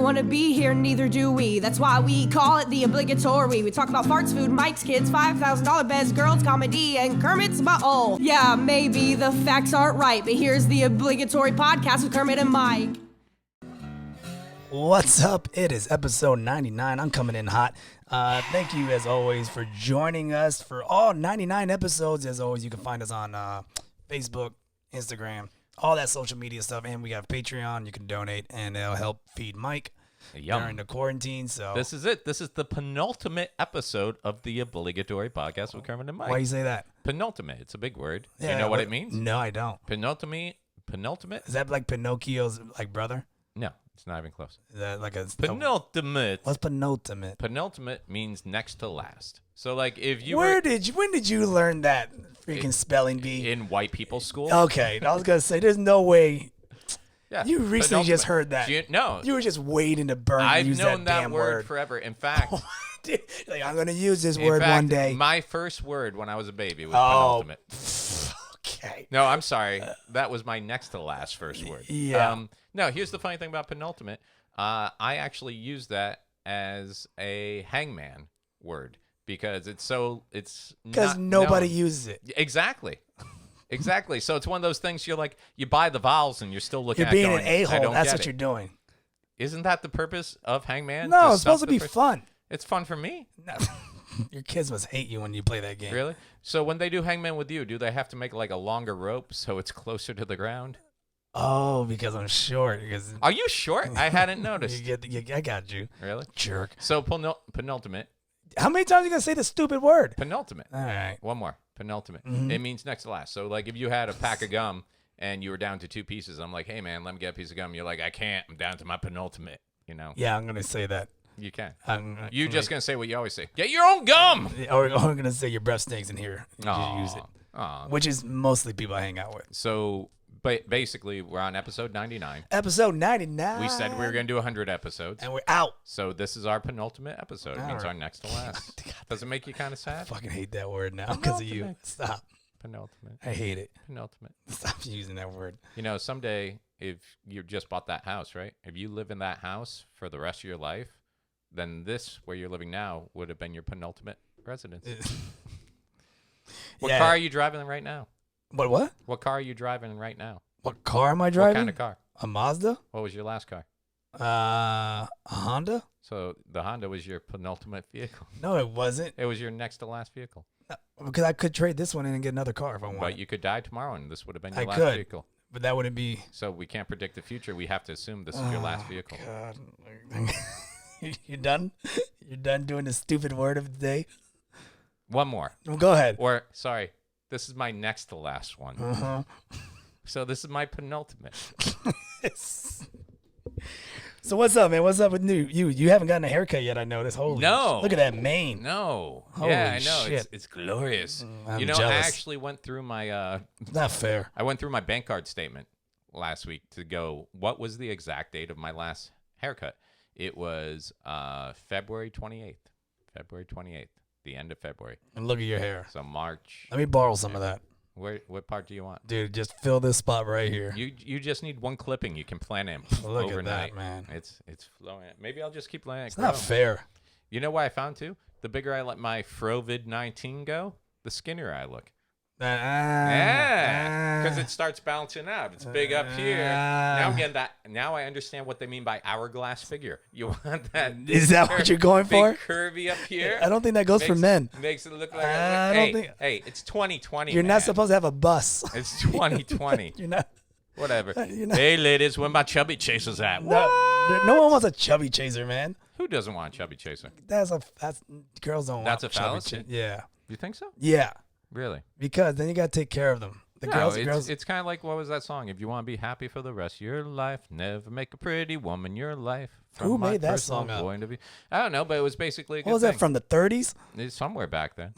want to be here, neither do we. That's why we call it the obligatory. We talk about farts, food, mics, kids, $5,000 beds, girls, comedy, and Kermit's butthole. Yeah, maybe the facts aren't right, but here's the obligatory podcast with Kermit and Mike. What's up? It is episode 99. I'm coming in hot. Thank you, as always, for joining us for all 99 episodes. As always, you can find us on Facebook, Instagram, all that social media stuff. And we got Patreon. You can donate, and it'll help feed Mike during the quarantine. So this is it. This is the penultimate episode of the obligatory podcast with Kermit and Mike. Why you say that? Penultimate. It's a big word. Yeah, you know what it means? No, I don't. Penultimate? Is that like Pinocchio's brother? No, it's not even close. Is that like a penultimate? What's penultimate? Penultimate means next to last. So like if you when did you learn that freaking spelling bee? In white people's school? Okay, I was gonna say there's no way. Yeah, you recently just heard that. No, you were just waiting to burn. I've use known that damn word forever. In fact, like, I'm gonna use this word one day. My first word when I was a baby was penultimate. Okay. No, I'm sorry. That was my next to last first word. Yeah. No, here's the funny thing about penultimate. I actually use that as a hangman word because because nobody uses it. Exactly. Exactly. So it's one of those things you buy the vowels and you're still looking You're at being going, an a-hole. That's what it. you're doing. Isn't that the purpose of hangman? No, it's supposed to be fun. It's fun for me. No. Your kids must hate you when you play that game. Really? So when they do hangman with you, do they have to make like a longer rope so it's closer to the ground? Oh, because I'm short. Are you short? I hadn't noticed. I got you. Really? Jerk. So penultimate. How many times are you going to say the stupid word? Penultimate. All right. One more. Penultimate. Mm-hmm. It means next to last. So like if you had a pack of gum and you were down to 2 pieces, I'm like, hey man, let me get a piece of gum. You're like, I can't. I'm down to my penultimate. You know? Yeah, I'm going to say that. You can. You're just going to say what you always say. Get your own gum. Or I'm going to say your breath stinks in here. You use it. Aww. Which is mostly people I hang out with. So basically, we're on episode 99. Episode 99. We said we were going to do 100 episodes. And we're out. So this is our penultimate episode. It means our next to last. Does it make you kind of sad? I fucking hate that word now because of you. Stop. Penultimate. I hate it. Penultimate. Stop using that word. You know, someday, if you just bought that house, right? If you live in that house for the rest of your life, then this, where you're living now, would have been your penultimate residence. What car are you driving right now? What? What car are you driving right now? What car am I driving? What kind of car? A Mazda? What was your last car? A Honda? So the Honda was your penultimate vehicle. No, it wasn't. It was your next to last vehicle. No, because I could trade this one in and get another car if I wanted. But you could die tomorrow, and this would have been your I last could, vehicle. But that wouldn't be. So we can't predict the future. We have to assume this is your last vehicle. God. You done? You're done doing the stupid word of the day? One more. Well, go ahead. Or, sorry, this is my next to last one. Uh-huh. So this is my penultimate. So what's up, man? What's up with you? You haven't gotten a haircut yet, I noticed. Holy No. Look at that mane. No. Holy yeah, I know. shit. It's glorious. I'm you know, jealous. I actually went through my Not fair. I went through my bank card statement last week to go, what was the exact date of my last haircut? It was February 28th. February 28th, the end of February. And look at your hair. So March. Let me borrow some of that. What part do you want? Dude, just fill this spot right here. You just need one clipping. You can plan it Look overnight. at that, man. It's flowing. Maybe I'll just keep letting it It's grow. not fair. You know what I found too? The bigger I let my Frovid-19 go, the skinnier I look. Yeah, because it starts balancing out. It's big up here. Now I'm getting that. Now I understand what they mean by hourglass figure. You want that? Is that what you're going for? Big curvy up here. I don't think that goes for men. Makes it look like. Hey, it's 2020. You're not supposed to have a bus. It's 2020. You're not. Whatever. You're not. Hey, ladies, where my chubby chasers at? No one wants a chubby chaser, man. Who doesn't want a chubby chaser? That's girls don't want. That's a chubby fallacy? Yeah. You think so? Yeah. Really? Because then you gotta take care of them. The girls. It's kind of like, what was that song? If you want to be happy for the rest of your life, never make a pretty woman your life. Who made that song up? I don't know, but it was basically a good What was thing. that from the 30s? It's somewhere back then.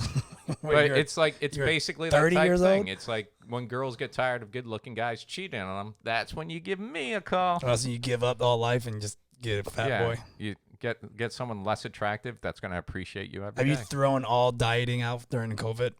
But it's basically that 30 type years thing. old? It's like when girls get tired of good-looking guys cheating on them, that's when you give me a call. Oh, so you give up all life and just get a fat boy? You get someone less attractive that's going to appreciate you every Have day. you thrown all dieting out during COVID?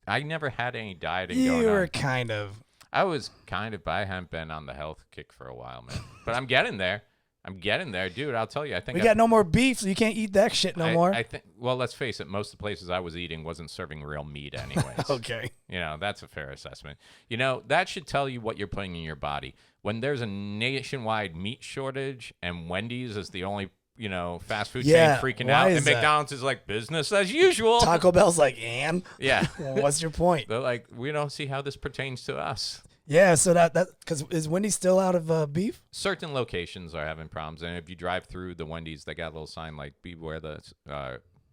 I never had any dieting going on. You were kind of. I was kind of, but I haven't been on the health kick for a while, man. But I'm getting there. I'm getting there, dude. I'll tell you. I think We got no more beef, so you can't eat that shit no more. I think. Well, let's face it. Most of the places I was eating wasn't serving real meat, anyways. Okay. You know, that's a fair assessment. You know, that should tell you what you're putting in your body. When there's a nationwide meat shortage and Wendy's is the only, you know, fast food chain freaking out, and McDonald's is like business as usual. Taco Bell's like, and? Yeah. Well, what's your point? They're like, we don't see how this pertains to us. Yeah, so that because is Wendy's still out of beef? Certain locations are having problems, and if you drive through the Wendy's, they got a little sign like "Beware the,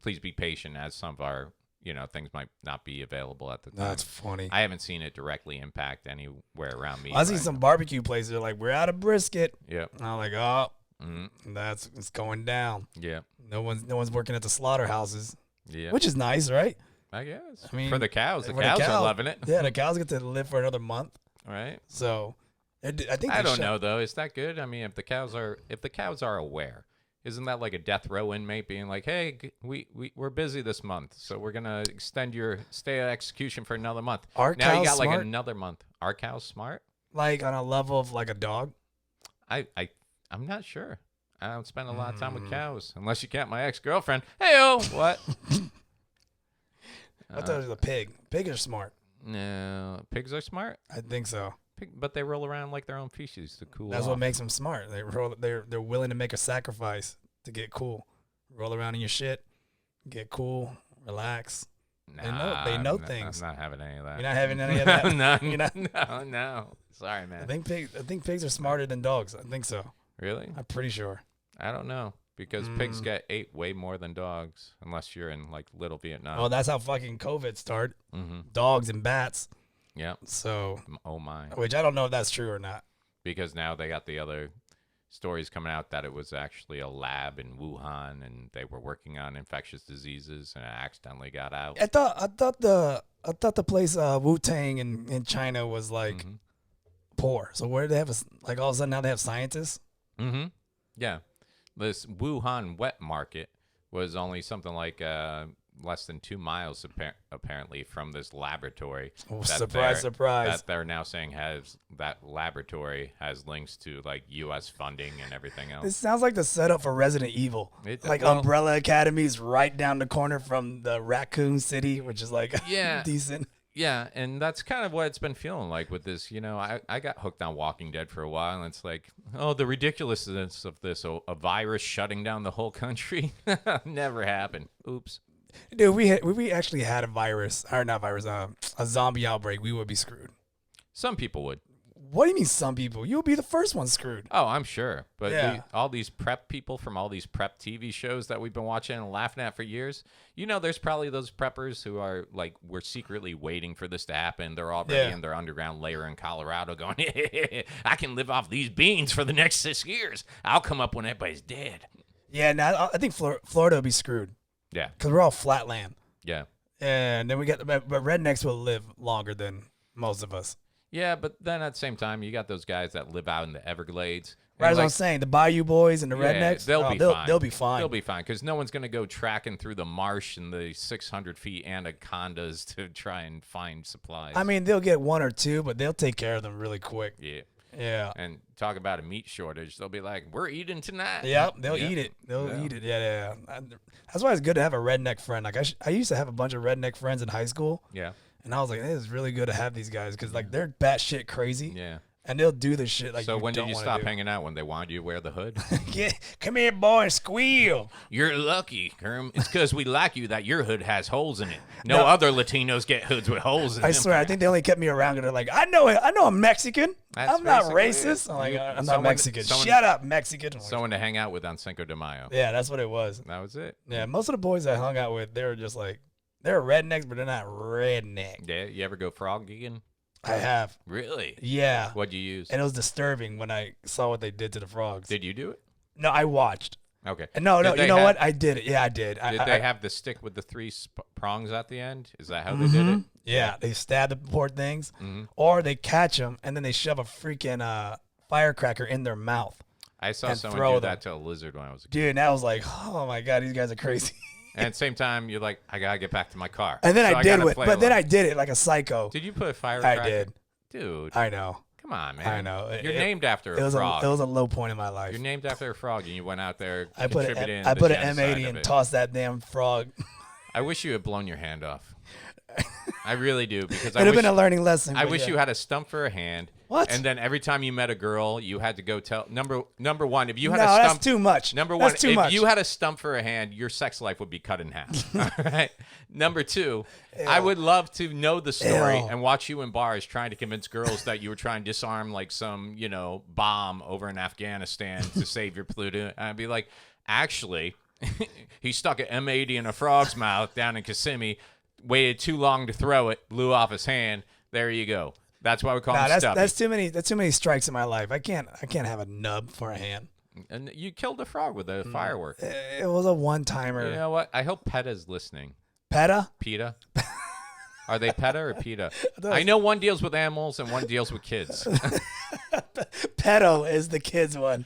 please be patient," as some of our things might not be available at the time. That's funny. I haven't seen it directly impact anywhere around me. I see some barbecue places. They're like, we're out of brisket. Yep. And I'm like, oh, it's going down. Yeah. No one's working at the slaughterhouses. Yeah. Which is nice, right? I guess. I mean, for the cows for are loving it. Yeah, the cows get to live for another month. Right. So, I think I don't know though. Is that good? I mean, if the cows are aware, isn't that like a death row inmate being like, "Hey, we're busy this month, so we're gonna extend your stay of execution for another month." Are now cows you got smart? like another month. Are cows smart? Like on a level of like a dog? I'm not sure. I don't spend a lot of time with cows unless you count my ex-girlfriend. Hey-oh, what? I thought it was a pig. Pigs are smart. No, pigs are smart. I think so. But they roll around like their own feces to cool That's off. what makes them smart. They're willing to make a sacrifice to get cool. Roll around in your shit, get cool, relax. They know things. I'm not having any of that. You're not having any of that. No. Sorry, man. I think pigs are smarter than dogs. I think so. Really? I'm pretty sure. I don't know because pigs get ate way more than dogs, unless you're in like Little Vietnam. Oh, that's how fucking COVID started. Mm-hmm. Dogs and bats. Yeah. So. Oh my. Which I don't know if that's true or not. Because now they got the other stories coming out that it was actually a lab in Wuhan and they were working on infectious diseases and it accidentally got out. I thought the place Wu-Tang in China was like poor. So where do they have like all of a sudden now they have scientists? Mm-hmm. Yeah. This Wuhan wet market was only something like less than 2 miles apparently from this laboratory. Oh, surprise. That they're now saying that laboratory has links to like U.S. funding and everything else. This sounds like the setup for Resident Evil. Umbrella Academy is right down the corner from the Raccoon City, which is like decent. Yeah, and that's kind of what it's been feeling like with this. You know, I got hooked on Walking Dead for a while, and it's like, oh, the ridiculousness of this, a virus shutting down the whole country. Never happened. Oops. Dude, we actually had a zombie outbreak, we would be screwed. Some people would. What do you mean some people? You'll be the first one screwed. Oh, I'm sure. But yeah. all these prep people from all these prep TV shows that we've been watching and laughing at for years, you know, there's probably those preppers who are like, we're secretly waiting for this to happen. They're already in their underground lair in Colorado going, I can live off these beans for the next 6 years. I'll come up when everybody's dead. Yeah, now I think Florida will be screwed. Yeah. Because we're all flat land. Yeah. And then but rednecks will live longer than most of us. Yeah, but then at the same time, you got those guys that live out in the Everglades. Right, as I'm saying, the Bayou Boys and the rednecks, they'll be fine. They'll be fine. They'll be fine because no one's going to go tracking through the marsh and the 600 feet anacondas to try and find supplies. I mean, they'll get one or two, but they'll take care of them really quick. Yeah. Yeah. And talk about a meat shortage. They'll be like, we're eating tonight. Yep, they'll eat it. They'll eat it. Yeah. That's why it's good to have a redneck friend. Like I used to have a bunch of redneck friends in high school. Yeah. And I was like, it is really good to have these guys because like they're batshit crazy. Yeah. And they'll do the shit like. So when did you stop do. hanging out? When they wanted you to wear the hood? Come here, boy, and squeal. You're lucky, Kerm. It's because we like you that your hood has holes in it. No other Latinos get hoods with holes in them. I swear, I think they only kept me around because they're like, I know I'm Mexican. I'm not racist. I'm like, I'm not Mexican. Shut up, Mexican. Someone to hang out with on Cinco de Mayo. Yeah, that's what it was. That was it. Yeah, most of the boys I hung out with, they were just like, they're rednecks, but they're not redneck. Yeah, you ever go frogging? I have. Really? Yeah. What'd you use? And it was disturbing when I saw what they did to the frogs. Did you do it? No, I watched. Okay. No, you know what? I did it. Yeah, I did. Did they have the stick with the 3 prongs at the end? Is that how they did it? Yeah, they stab the poor things, or they catch them and then they shove a freaking firecracker in their mouth. I saw someone do that to a lizard when I was a kid. Dude, and I was like, oh my god, these guys are crazy. And at the same time, you're like, I gotta get back to my car. And then I did it like a psycho. Did you put a firecracker? I did. Dude. I know. Come on, man. I know. You're named after a It frog. was a low point in my life. You're named after a frog, and you went out there I put contributing. I to put the an genocide M80 of and it. tossed that damn frog. I wish you had blown your hand off. I really do, because It'd have been a learning lesson. I but wish yeah. you had a stump for a hand. What? And then every time you met a girl, you had to go tell number one. If you had No, a stump, that's too much. Number That's one, too if much. you had a stump for a hand, your sex life would be cut in half. All right. Number two, I would love to know the story Ew. and watch you in bars trying to convince girls that you were trying to disarm like some, bomb over in Afghanistan to save your platoon. And I'd be like, actually, he stuck an M80 in a frog's mouth down in Kissimmee, waited too long to throw it, blew off his hand. There you go. That's why we call him Stubby. That's too many. That's too many strikes in my life. I can't have a nub for a hand. And you killed a frog with a firework. It was a one timer. You know what? I hope PETA's listening. PETA? PETA? Are they PETA or PETA? I know one deals with animals and one deals with kids. Pedo is the kids one.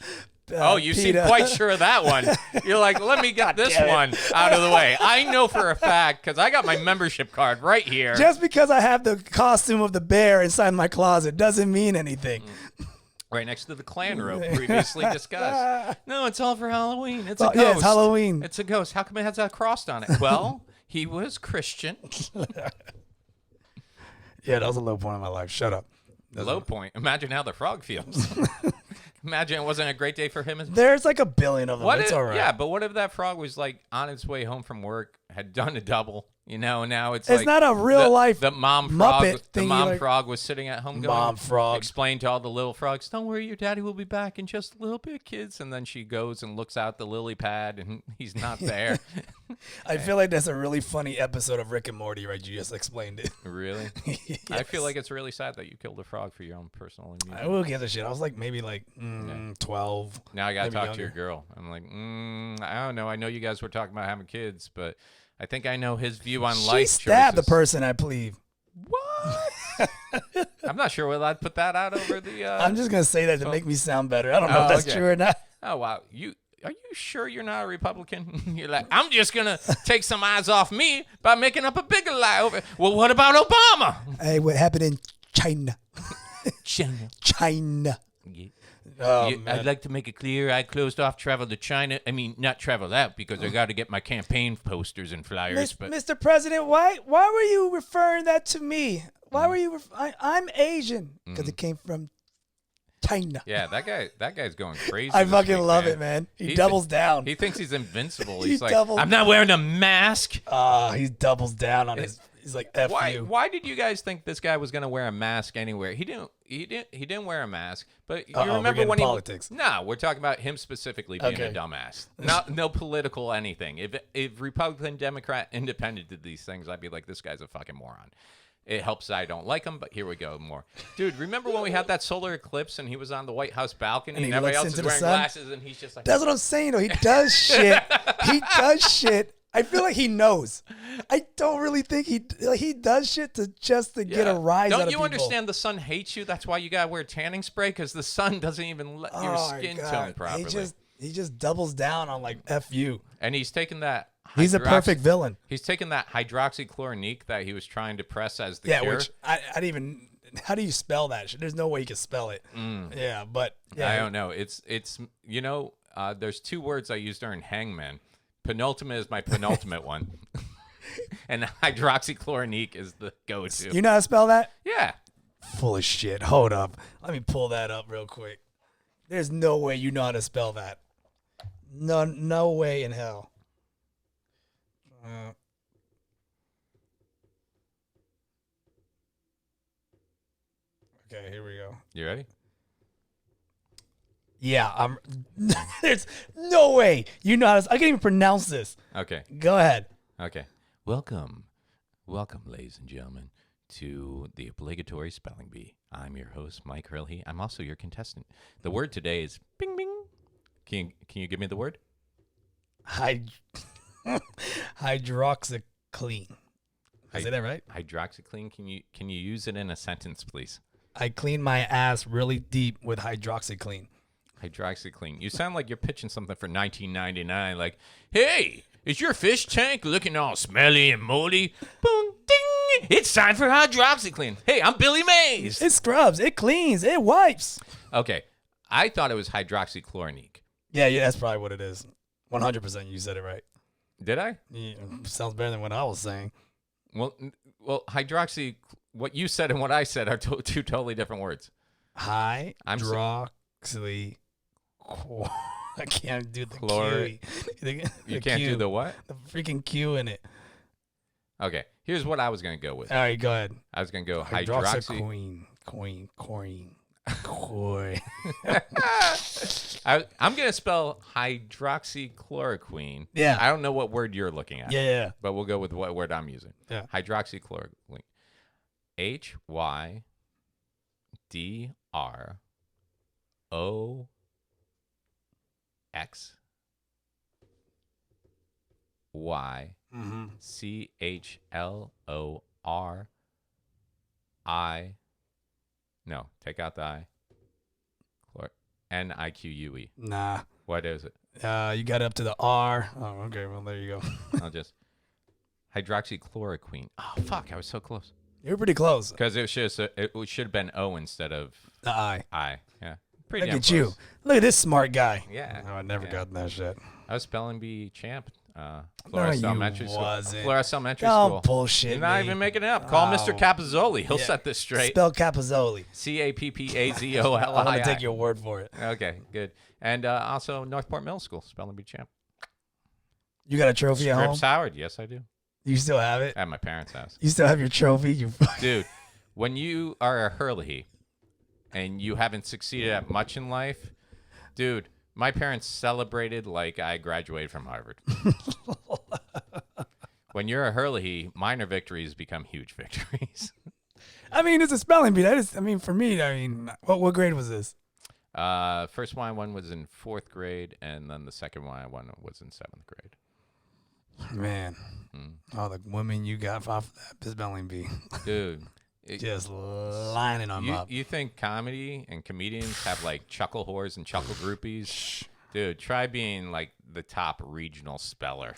You seem PETA. quite sure of that one. You're like, let me get this damn it. one out of the way. I know for a fact, because I got my membership card right here. Just because I have the costume of the bear inside my closet doesn't mean anything. Right next to the clan rope previously discussed. No, it's all for Halloween. It's a ghost. Yeah, it's Halloween. It's a ghost. How come it has that cross on it? Well, he was Christian. Yeah, that was a low point in my life. Shut up. Low point. Imagine how the frog feels. Imagine it wasn't a great day for him. There's like a billion of them. What It's if, all right. Yeah, but what if that frog was like on its way home from work, had done a double, now it's It's like not a real life The mom frog, Muppet the thingy, mom like- frog was sitting at home going, Mom frog. explain to all the little frogs, don't worry, your daddy will be back in just a little bit, kids. And then she goes and looks out the lily pad, and he's not there. I feel like that's a really funny episode of Rick and Morty, right? You just explained it. Really? I feel like it's really sad that you killed a frog for your own personal amusement. Who gives a shit? I was like maybe 12. Now I gotta maybe talk to your younger. girl. I'm like, I don't know. I know you guys were talking about having kids, but I think I know his view on She life stabbed the choices. person, I believe. What? I'm not sure whether I'd put that out over the. I'm just going to say that to make me sound better. I don't know if that's okay. true or not. Oh wow, are you sure you're not a Republican? You're like, I'm just gonna take some eyes off me by making up a bigger lie over. Well, what about Obama? Hey, what happened in China? China. Oh, man. I'd like to make it clear I closed off travel to China. I mean, not travel out because I got to get my campaign posters and flyers. But Mr. President, why were you referring that to me? Why were you? I'm Asian because it came from China. yeah, that guy's going crazy. I this fucking week, love man. it, man. He He doubles thi- down. He thinks he's invincible. He He's like, doubles I'm not wearing a mask. He doubles down on his. He's like, F Why? you. Why did you guys think this guy was gonna wear a mask anywhere? He didn't. He didn't wear a mask. But you Uh-oh, we're remember getting when politics. No, we're talking about him specifically being Okay. a dumbass. No political anything. If Republican, Democrat, Independent did these things, I'd be like, this guy's a fucking moron. It helps that I don't like him, but here we go more. Dude, remember when we had that solar eclipse and he was on the White House balcony And and, he everybody looks else is into the wearing sun? glasses and he's just like, That's what I'm saying, though. He does shit. He does shit. I feel like he knows. I don't really think he does shit to get a rise Don't out of you people. understand the sun hates you? That's why you gotta wear tanning spray, because the sun doesn't even let your Oh, my skin God. tone properly. He just doubles down on like F you. And he's taking that. He's a perfect villain. He's taking that hydroxychloroquine that he was trying to press as the Yeah, cure. which I didn't even. How do you spell that shit? There's no way you can spell it. Yeah, but yeah, I don't know. It's there's two words I use during Hangman. Penultimate is my penultimate one, and hydroxychloroquine is the go-to. You know how to spell that? Yeah. Full of shit. Hold up. Let me pull that up real quick. There's no way you know how to spell that. No way in hell. Okay, here we go. You ready? Yeah, I'm. There's no way you know how to. I can't even pronounce this. Okay. Go ahead. Okay. Welcome, ladies and gentlemen, to the obligatory spelling bee. I'm your host, Mike Hurley. I'm also your contestant. The word today is bing bing. Can you give me the word? Hydroxyclean. Did I say that right? Hydroxychloroquine. Can you use it in a sentence, please? I clean my ass really deep with hydroxyclean. Hydroxychloroquine. You sound like you're pitching something for 1999. Like, hey, is your fish tank looking all smelly and moldy? Boom, ding. It's time for hydroxyclean. Hey, I'm Billy Mays. It scrubs. It cleans. It wipes. Okay, I thought it was hydroxychloronique. Yeah, that's probably what it is. 100% you said it right. Did I? Yeah, sounds better than what I was saying. Well, hydroxy. What you said and what I said are two totally different words. Hydroxy. I can't do the Q. You can't do the what? The freaking Q in it. Okay, here's what I was gonna go with. All right, go ahead. I was gonna go Coin. I'm gonna spell hydroxychloroquine. Yeah. I don't know what word you're looking at. Yeah. But we'll go with what word I'm using. Yeah. Hydroxychloroquine. HYDROXYCHLORI. No, take out the I. NIQUE. Nah. What is it? You got up to the R. Oh, okay. Well, there you go. I'll just hydroxychloroquine. Oh fuck! I was so close. You were pretty close. Because it should have been O instead of the I. Yeah. Pretty Look damn at close. you. Look at this smart guy. Yeah. Oh, I never got that shit. I was spelling bee champ. Flores Elementary School. wasn't. Flores Elementary Oh, School. bullshit. You're not me. even making it up. Call Mr. Oh. Capozzoli. He'll Yeah. set this straight. Spell Capozzoli. CAPPAZOLI. I'm going to take your word for it. Okay, good. And also Northport Middle School, spelling bee champ. You got a trophy at home? Scripps Howard. Yes, I do. You still have it? At my parents' house. You still have your trophy? Dude, when you are a Hurley and you haven't succeeded at much in life, dude, my parents celebrated like I graduated from Harvard. When you're a Hurley, minor victories become huge victories. I mean, it's a spelling bee. For me, what grade was this? First one I won was in 4th grade, and then the second one I won was in 7th grade. Man, all the women you got off that spelling bee. Dude. Just lining them up. You think comedy and comedians have like chuckle whores and chuckle groupies? Dude, try being like the top regional speller.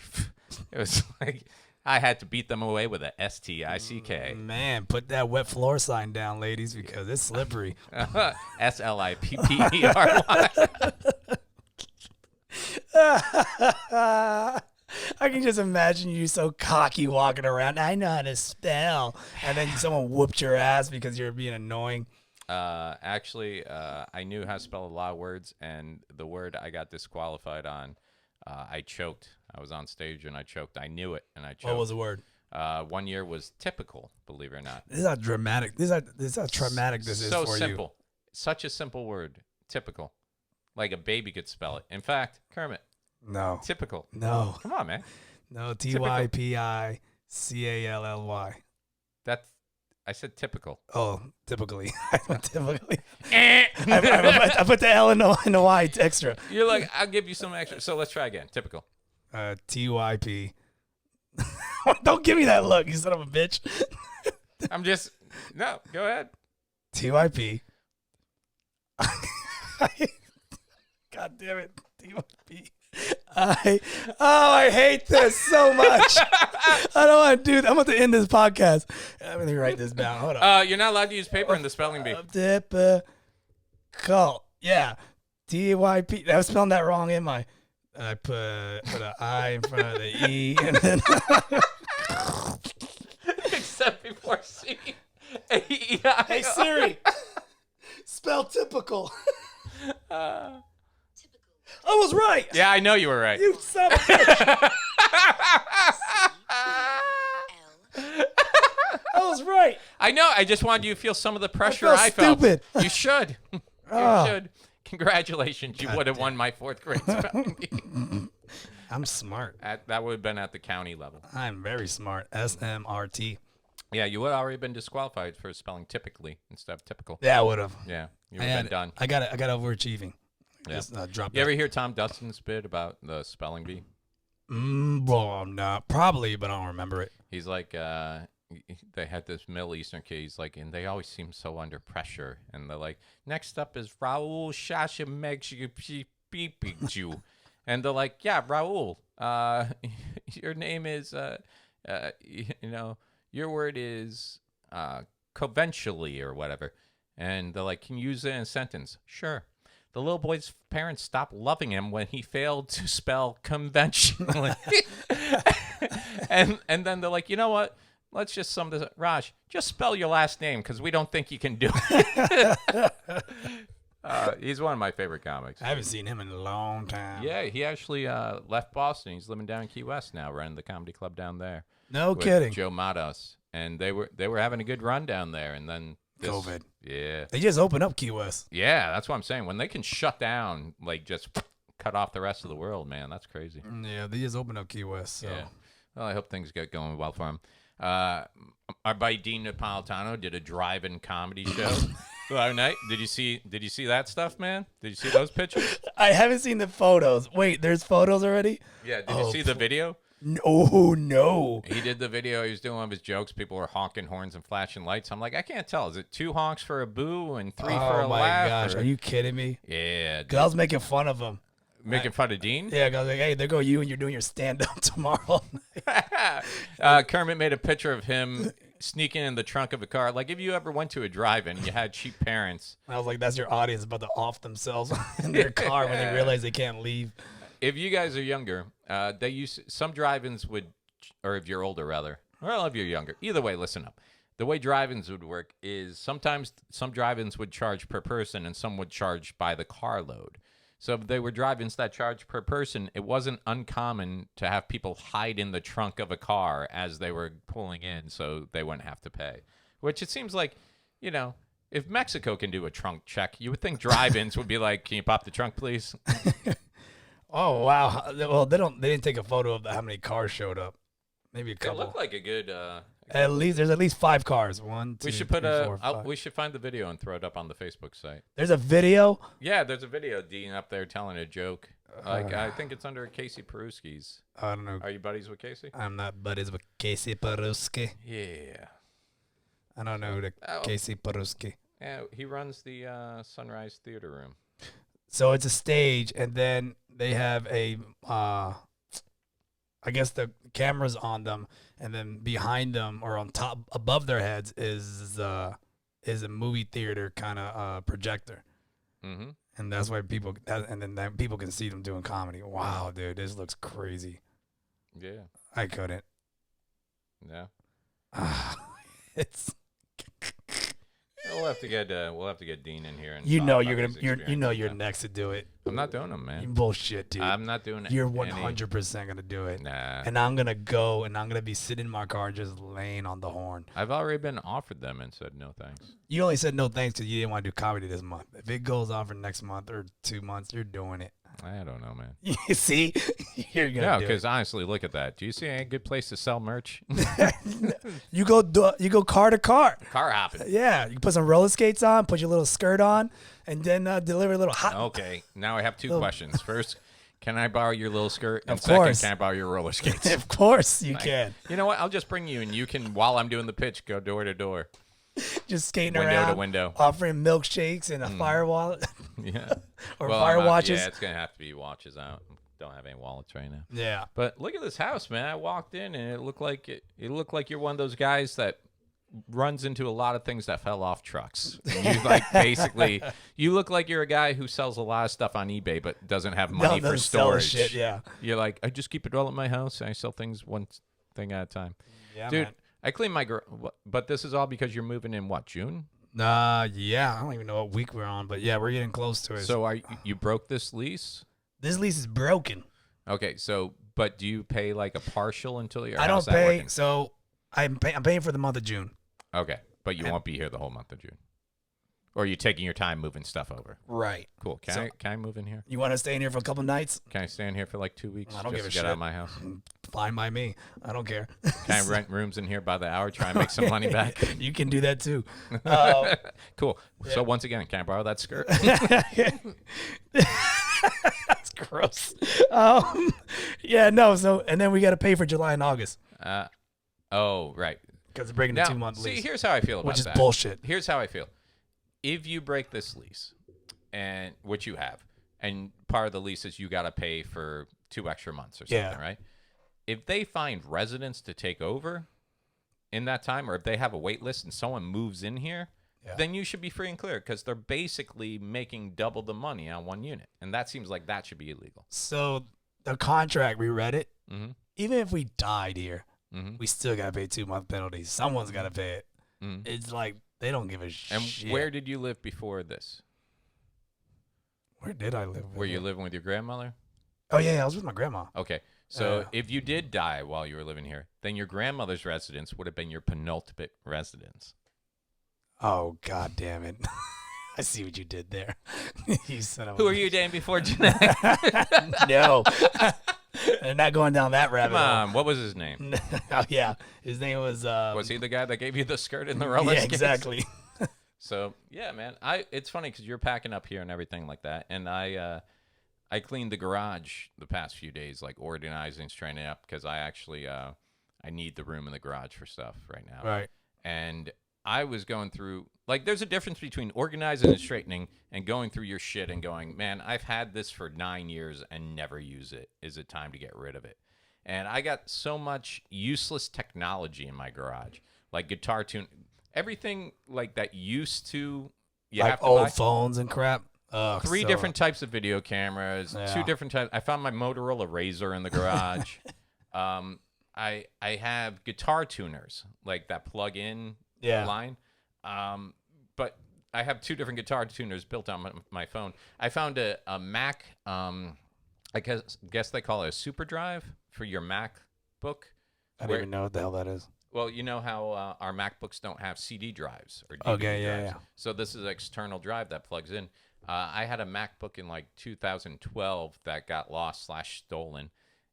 It was like I had to beat them away with a STICK. Man, put that wet floor sign down, ladies, because it's slippery. SLIPPERY. I can just imagine you so cocky walking around. I know how to spell. And then someone whooped your ass because you're being annoying. Actually, I knew how to spell a lot of words, and the word I got disqualified on, I choked. I was on stage and I choked. I knew it and I choked. What was the word? 1 year was typical, believe it or not. This is how dramatic. This is how traumatic this is so for simple. Such a simple word. Typical. Like a baby could spell it. In fact, Kermit. No. Typical. No. Come on, man. No. TYPICALLY. I said typical. Oh, typically. Typically. I put the L and the Y extra. You're like, I'll give you some extra. So let's try again. Typical. TYP. Don't give me that look, you son of a bitch. No, go ahead. TYP. God damn it. TYP. I hate this so much. I don't want to do that. I'm about to end this podcast. Let me write this down. Hold on. You're not allowed to use paper in the spelling bee. Typical. Yeah. TYP. I was spelling that wrong, am I? I put an I in front of the E and then Except before C. A-E-I-O. Hey Siri. Spell typical. I was right. Yeah, I know you were right. You son of a bitch. I was right. I know. I just wanted you to feel some of the pressure felt I felt. stupid. You should. You should. Congratulations. You would have won my 4th grade spelling bee. I'm smart. That would have been at the county level. I'm very smart. SMRT. Yeah, you would have already been disqualified for spelling typically instead of typical. Yeah, I would have. Yeah, you would have been done. I got overachieving. Yeah. Just drop You ever hear Tom Dustin's bit about the spelling bee? Well, no, probably, but I don't remember it. He's like, they had this Middle Eastern kid. He's like, and they always seem so under pressure. And they're like, next up is Raul Shashamegju. And they're like, yeah, Raul, your name is, Your word is conventionally or whatever. And they're like, can you use it in a sentence? Sure. The little boy's parents stopped loving him when he failed to spell conventionally. and then they're like, you know what? Let's just sum this up. Raj, just spell your last name because we don't think you can do it. He's one of my favorite comics. I haven't seen him in a long time. Yeah, he actually left Boston. He's living down in Key West now, running the comedy club down there. No with kidding. Joe Matos. And they were having a good run down there. And then COVID. Yeah. They just opened up Key West. Yeah, that's what I'm saying. When they can shut down, like just cut off the rest of the world, man, that's crazy. Yeah, they just opened up Key West. So. Yeah. Well, I hope things get going well for him. Our buddy Dean Napolitano did a drive-in comedy show the other night. Did you see that stuff, man? Did you see those pictures? I haven't seen the photos. Wait, there's photos already? Yeah. Did you see the video? Oh, no. He did the video. He was doing one of his jokes. People were honking horns and flashing lights. I'm like, I can't tell. Is it 2 honks for a boo and 3 for a laugh? Oh, my gosh. Are you kidding me? Yeah. Because I was making fun of him. Making fun of Dean? Yeah, I was like, hey, there go you and you're doing your stand-up tomorrow. Kermit made a picture of him sneaking in the trunk of a car. Like, if you ever went to a drive-in, you had cheap parents. I was like, that's your audience about to off themselves in their car when they realize they can't leave. If you guys are younger, some drive-ins would, or if you're older, rather. Well, if you're younger. Either way, listen up. The way drive-ins would work is sometimes some drive-ins would charge per person and some would charge by the carload. So if they were drive-ins that charged per person, it wasn't uncommon to have people hide in the trunk of a car as they were pulling in so they wouldn't have to pay. Which it seems like, you know, if Mexico can do a trunk check, you would think drive-ins would be like, can you pop the trunk, please? Oh, wow. Well, they didn't take a photo of how many cars showed up. Maybe a couple. It looked like a good... there's at least 5 cars. 1, 2, we should 3, 4, 5. We should find the video and throw it up on the Facebook site. There's a video? Yeah, there's a video of Dean up there telling a joke. Like I think it's under Casey Peruski's. I don't know. Are you buddies with Casey? I'm not buddies with Casey Peruski. Yeah. I don't know who Casey Peruski. Yeah, he runs the Sunrise Theater Room. So it's a stage, and then they have a, I guess the camera's on them, and then behind them or on top, above their heads is a movie theater kind of projector. Mm-hmm. And that's why people can see them doing comedy. Wow, dude, this looks crazy. Yeah. I couldn't. Yeah. It's. We'll have to get Dean in here and you're next to do it. I'm not doing them, man. You bullshit, dude. I'm not doing it. You're 100% gonna do it. Nah. And I'm gonna go and I'm gonna be sitting in my car just laying on the horn. I've already been offered them and said no thanks. You only said no thanks because you didn't want to do comedy this month. If it goes on for next month or 2 months, you're doing it. I don't know, man. You see, you're gonna. No, do because it. honestly, look at that. Do you see any good place to sell merch? You go car to car. Car hopping. Yeah, you put some roller skates on, put your little skirt on, and then deliver a little hot. Okay, now I have 2 questions. First, can I borrow your little skirt? And Of course. Second, can I borrow your roller skates? Of course you can. You know what? I'll just bring you, and you can, while I'm doing the pitch, go door to door. Just skating Window around, to window. offering milkshakes and a fire wallet. Yeah. Or Well, fire watches. Yeah, it's going to have to be watches out. Don't have any wallets right now. Yeah. But look at this house, man. I walked in, and it looked like you're one of those guys that runs into a lot of things that fell off trucks. And you basically, you look like you're a guy who sells a lot of stuff on eBay but doesn't have money for doesn't sell storage. shit, yeah. You're like, I just keep it all at my house, and I sell things one thing at a time. Yeah, Dude, man. I clean my but this is all because you're moving in what, June? Yeah. I don't even know what week we're on, but yeah, we're getting close to it. So you broke this lease? This lease is broken. Okay, so but do you pay like a partial until you're? I don't pay. So I'm paying for the month of June. Okay, but you won't be here the whole month of June. Or are you taking your time moving stuff over? Right. Cool. Can I move in here? You want to stay in here for a couple nights? Can I stay in here for like 2 weeks? I don't just give a to shit. get out of my house. Fine by me. I don't care. Can I rent rooms in here by the hour? Try and make some money back. You can do that too. Cool. Yeah. So once again, can I borrow that skirt? That's gross. Yeah, no. So and then we got to pay for July and August. Oh, right. Because they're breaking Now, a 2-month lease. See, here's how I feel about which is that. bullshit. Here's how I feel. If you break this lease, and which you have, and part of the lease is you got to pay for 2 extra months or something, right? If they find residents to take over, in that time, or if they have a wait list and someone moves in here, then you should be free and clear because they're basically making double the money on one unit. And that seems like that should be illegal. So the contract, we read it. Mm-hmm. Even if we died here, Mm-hmm. we still got to pay 2-month penalties. Someone's got to pay it. Mm-hmm. It's like they don't give a And shit. where did you live before this? Where did I live? Were you living with your grandmother? Oh, yeah, I was with my grandma. Okay. So if you did die while you were living here, then your grandmother's residence would have been your penultimate residence. Oh, God damn it. I see what you did there. You son of a Who are you dating before tonight? No. They're not going down that rabbit Come hole. on. What was his name? Oh, yeah. His name was... Was he the guy that gave you the skirt and the roller Yeah, skates? exactly. So, yeah, man. It's funny because you're packing up here and everything like that. And I cleaned the garage the past few days, like organizing, straightening up, because I actually I need the room in the garage for stuff right now. Right. And I was going through, like, there's a difference between organizing and straightening and going through your shit and going, man, I've had this for 9 years and never use it. Is it time to get rid of it? And I got so much useless technology in my garage, like guitar tune, everything like that used to, you like have to old buy. phones and crap. Three different types of video cameras, Yeah. 2 different types. I found my Motorola Razr in the garage. I have guitar tuners, like that plug-in line. But I have 2 different guitar tuners built on my phone. I found a Mac, I guess they call it a super drive for your MacBook. I don't even know what the hell that is. Well, you know how our MacBooks don't have CD drives or DVD Okay, yeah, drives. yeah. So this is an external drive that plugs in. I had a MacBook in like 2012 that got lost/stolen,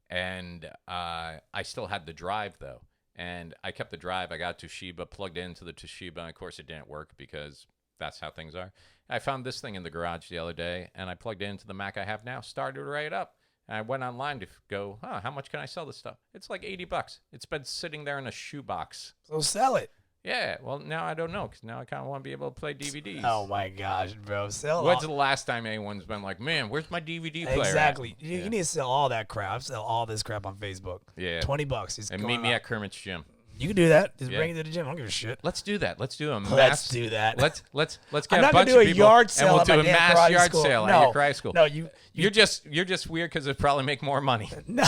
and I still had the drive though. And I kept the drive. I got Toshiba, plugged into the Toshiba, and of course it didn't work because that's how things are. I found this thing in the garage the other day, and I plugged it into the Mac I have now, started right up. And I went online to go, how much can I sell this stuff? It's like $80. It's been sitting there in a shoebox. So sell it. Yeah, well, now I don't know, because now I kind of want to be able to play DVDs. Oh, my gosh, bro. Sell When's all. the last time anyone's been like, man, where's my DVD player? Exactly. at?" You need to sell all that crap. Sell all this crap on Facebook. Yeah. $20. Just And go meet me on. at Kermit's gym. You can do that. Just Yeah. bring it to the gym. I don't give a shit. Let's do that. Let's do a mass. Let's do that. Let's get I'm a not bunch gonna do of a people, yard sale and we'll at my do a damn mass karate yard school. sale No. at your karate school. No, you You're just weird because it probably make more money. no,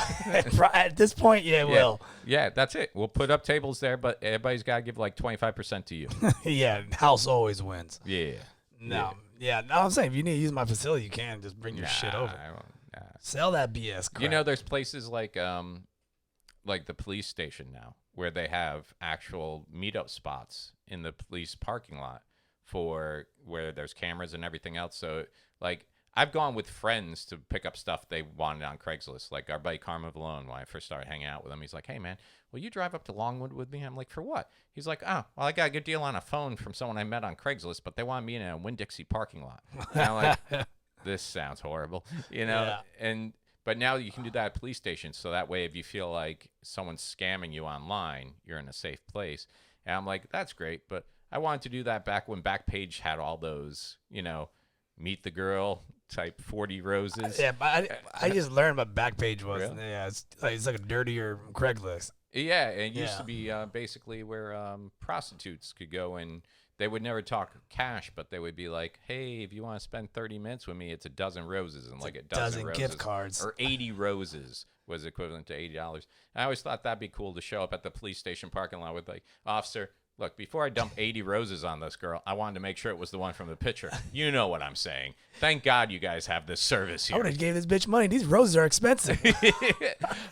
at this point, yeah, it will. Yeah, that's it. We'll put up tables there, but everybody's got to give like 25% to you. Yeah, house always wins. Yeah. No, yeah. No, I'm saying if you need to use my facility, you can just bring your shit over. I won't- nah. Sell that BS crap. You know, there's places like the police station now where they have actual meetup spots in the police parking lot for where there's cameras and everything else. So, like, I've gone with friends to pick up stuff they wanted on Craigslist. Like our buddy Carmen Valone, when I first started hanging out with him, he's like, hey, man, will you drive up to Longwood with me? I'm like, for what? He's like, well, I got a good deal on a phone from someone I met on Craigslist, but they wanted me in a Winn-Dixie parking lot. And I'm like, this sounds horrible, you know? Yeah. But now you can do that at police stations, so that way if you feel like someone's scamming you online, you're in a safe place. And I'm like, that's great, but I wanted to do that back when Backpage had all those, you know, meet the girl type 40 roses. Yeah, but I just learned what Backpage was. Really? Yeah, it's like a dirtier Craigslist. Yeah, it used to Yeah. be basically where prostitutes could go and they would never talk cash, but they would be like, hey, if you want to spend 30 minutes with me, it's a dozen roses. And like a dozen roses. gift cards. Or 80 roses was equivalent to $80. I always thought that'd be cool to show up at the police station parking lot with like, officer, look, before I dump 80 roses on this girl, I wanted to make sure it was the one from the picture. You know what I'm saying. Thank God you guys have this service I here. would have gave this bitch money. These roses are expensive.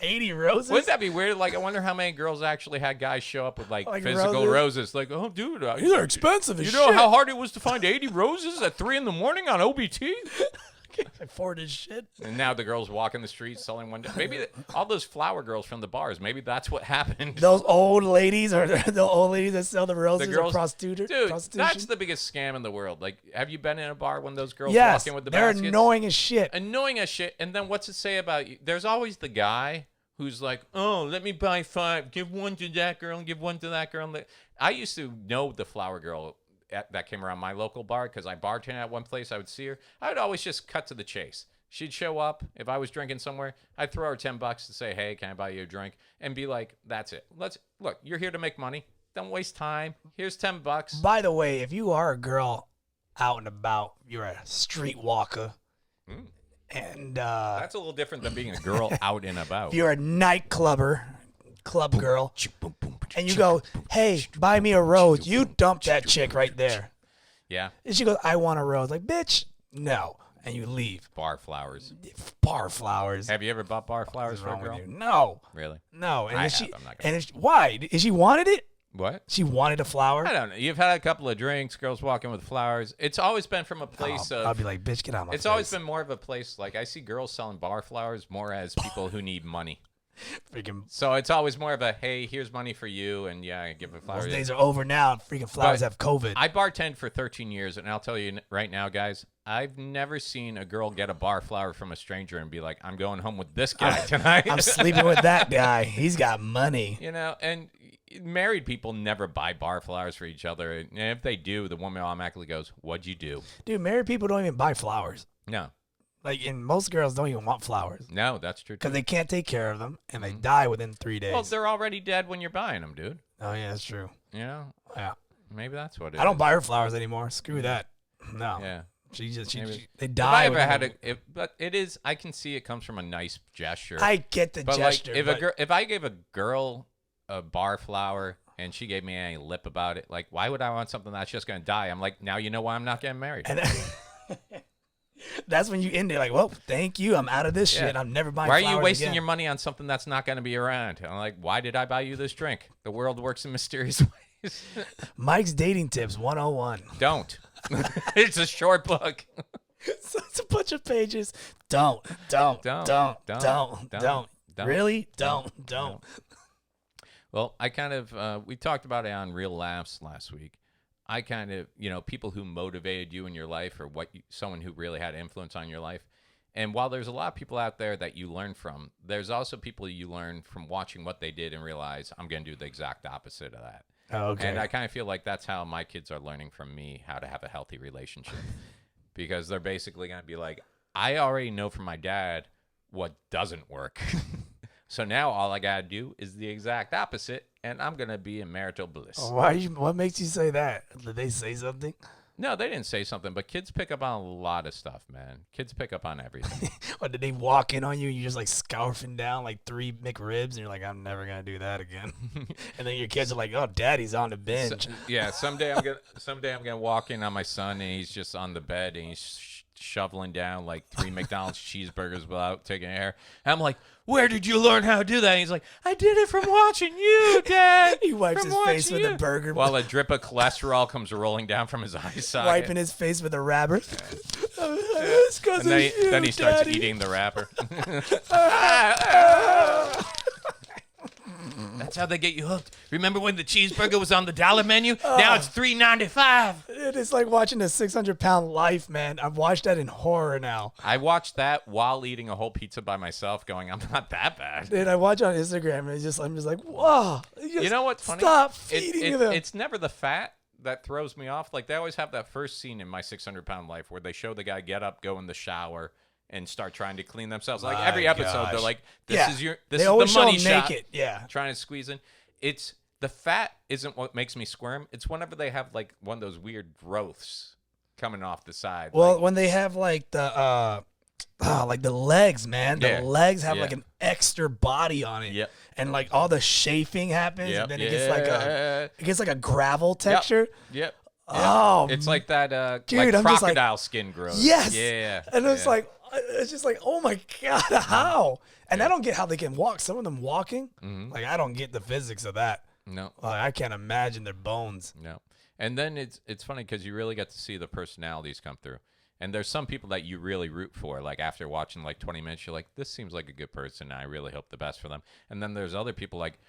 80 roses? Wouldn't that be weird? Like, I wonder how many girls actually had guys show up with, like physical roses? roses. Like, oh, dude. These are expensive as You shit. know how hard it was to find 80 roses at 3 in the morning on OBT? I afford this shit. And now the girls walking the streets selling one. Maybe all those flower girls from the bars, maybe that's what happened. Those old ladies are the old ladies that sell the roses The girls, are prostitution. dude, prostitution. that's the biggest scam in the world. Like, have you been in a bar when those girls yes, walk in with the they're baskets? annoying as shit. Annoying as shit. And then what's it say about you? There's always the guy who's like, oh, let me buy 5. Give one to that girl and give one to that girl. I used to know the flower girl that came around my local bar because I bartended at one place. I would see her. I would always just cut to the chase. She'd show up. If I was drinking somewhere, I'd throw her $10 to say, hey, can I buy you a drink? And be like, that's it. Look, you're here to make money. Don't waste time. Here's $10. By the way, if you are a girl out and about, you're a street walker, and That's a little different than being a girl out and about. if you're a nightclubber, club girl, and you go, hey, buy me a rose, you dump that chick right there. Yeah. And she goes, I want a rose. Like, bitch, no. And you leave. Bar flowers. Bar flowers. Have you ever bought bar flowers What's for a wrong with girl? you? No. Really? No. And I if have. she, I'm not and gonna. if, why? Is she wanted it? What? She wanted a flower? I don't know. You've had a couple of drinks, girls walking with flowers. It's always been from a place I'll of. be like, bitch, get out of my It's face. always been more of a place like I see girls selling bar flowers more as people who need money. Freaking, So it's always more of a hey, here's money for you, and yeah, I give a flower. those days are over now. Freaking flowers But have COVID. I bartended for 13 years, and I'll tell you right now, guys, I've never seen a girl get a bar flower from a stranger and be like, I'm going home with this guy tonight. I'm sleeping with that guy. He's got money. You know, and married people never buy bar flowers for each other. And if they do, the woman automatically goes, what'd you do? Dude, married people don't even buy flowers. No. Like, and most girls don't even want flowers No, that's true. because Too. they can't take care of them and they die within 3 days. Well, they're already dead when you're buying them, dude. Oh, yeah, that's true. You know? Yeah. Maybe that's what it is. I don't buy her flowers anymore. Screw that. No. Yeah. She just, Maybe. they If die. I ever within had a- but it is, I can see it comes from a nice gesture. I get the But gesture. like, but if I gave a girl a bar flower and she gave me any lip about it, like, why would I want something that's just gonna die? I'm like, now you know why I'm not getting married. and that's when you end it like, well, thank you. I'm out of this Yeah. shit. I'm never buying Why are flowers you wasting again. your money on something that's not gonna be around? And I'm like, why did I buy you this drink? The world works in mysterious ways. Mike's dating tips 101. Don't. It's a short book. So it's a bunch of pages. Don't. Really? Don't. Well, I kind of, we talked about it on Real Laughs last week. I kind of, people who motivated you in your life or someone who really had influence on your life. And while there's a lot of people out there that you learn from, there's also people you learn from watching what they did and realize I'm going to do the exact opposite of that. Okay. And I kind of feel like that's how my kids are learning from me how to have a healthy relationship. Because they're basically going to be like, I already know from my dad what doesn't work. So now all I got to do is the exact opposite, and I'm going to be in marital bliss. What makes you say that? Did they say something? No, they didn't say something, but kids pick up on a lot of stuff, man. Kids pick up on everything. Or did they walk in on you and you're just like scarfing down like 3 McRibs and you're like, I'm never going to do that again. And then your kids are like, oh, daddy's on the bench. Yeah, someday I'm gonna walk in on my son, and he's just on the bed, and he's shoveling down like 3 McDonald's cheeseburgers without taking air. And I'm like, where did you learn how to do that? And he's like, I did it from watching you, Dad. He wipes From his face watching with you." a burger. While a drip of cholesterol comes rolling down from his eye socket. Wiping his face with a wrapper. And then he starts eating the wrapper. That's how they get you hooked. Remember when the cheeseburger was on the dollar menu? Now it's $3.95. It is like watching a 600-pound life, man. I've watched that in horror now. I watched that while eating a whole pizza by myself, going, I'm not that bad. Dude, I watch on Instagram and I'm just like, whoa. You know what's funny? Stop feeding them. It's never the fat that throws me off. Like, they always have that first scene in My 600-Pound Life where they show the guy get up, go in the shower, and start trying to clean themselves. Like, every episode, they're like, this is the always money show 'em shot. naked. Yeah. Trying to squeeze in. It's the fat isn't what makes me squirm. It's whenever they have like one of those weird growths coming off the side. Well, like, when they have like the legs, man. Yeah. The legs have Yeah. like an extra body on it. Yep. And like all the chafing happens Yep. and then it gets like a gravel Yep. texture. Yep. Oh, It's like that dude, like I'm just like, crocodile skin growth. yes. Yeah. And it's yeah. like, it's just like, oh my God, how? And I don't get how they can walk. Some of them walking, like I don't get the physics of that. No. Like, I can't imagine their bones. No. And then it's funny because you really get to see the personalities come through. And there's some people that you really root for. Like after watching like 20 minutes, you're like, this seems like a good person. I really hope the best for them. And then there's other people like,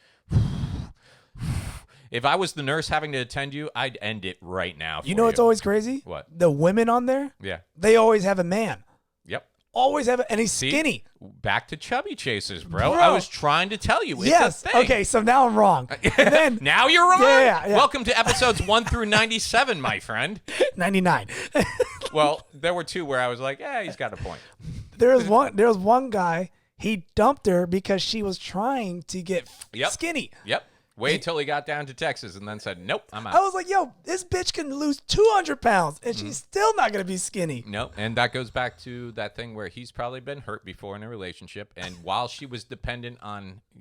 if I was the nurse having to attend you, I'd end it right now. You know what's always crazy? What? The women on there, Yeah. they always have a man. Yep. Always have and he's See? skinny. Back to chubby chasers, bro. Bro. I was trying to tell you. It's Yes. a thing. Okay, so now I'm wrong. And then Now you're wrong. Yeah. Welcome to episodes 1 through 97, my friend. 99. Well, there were 2 where I was like, he's got a point. There was one guy, he dumped her because she was trying to get Yep. skinny. Yep. Wait till he got down to Texas and then said, nope, I'm out. I was like, yo, this bitch can lose 200 pounds and she's still not going to be skinny. Nope. And that goes back to that thing where he's probably been hurt before in a relationship. And while she was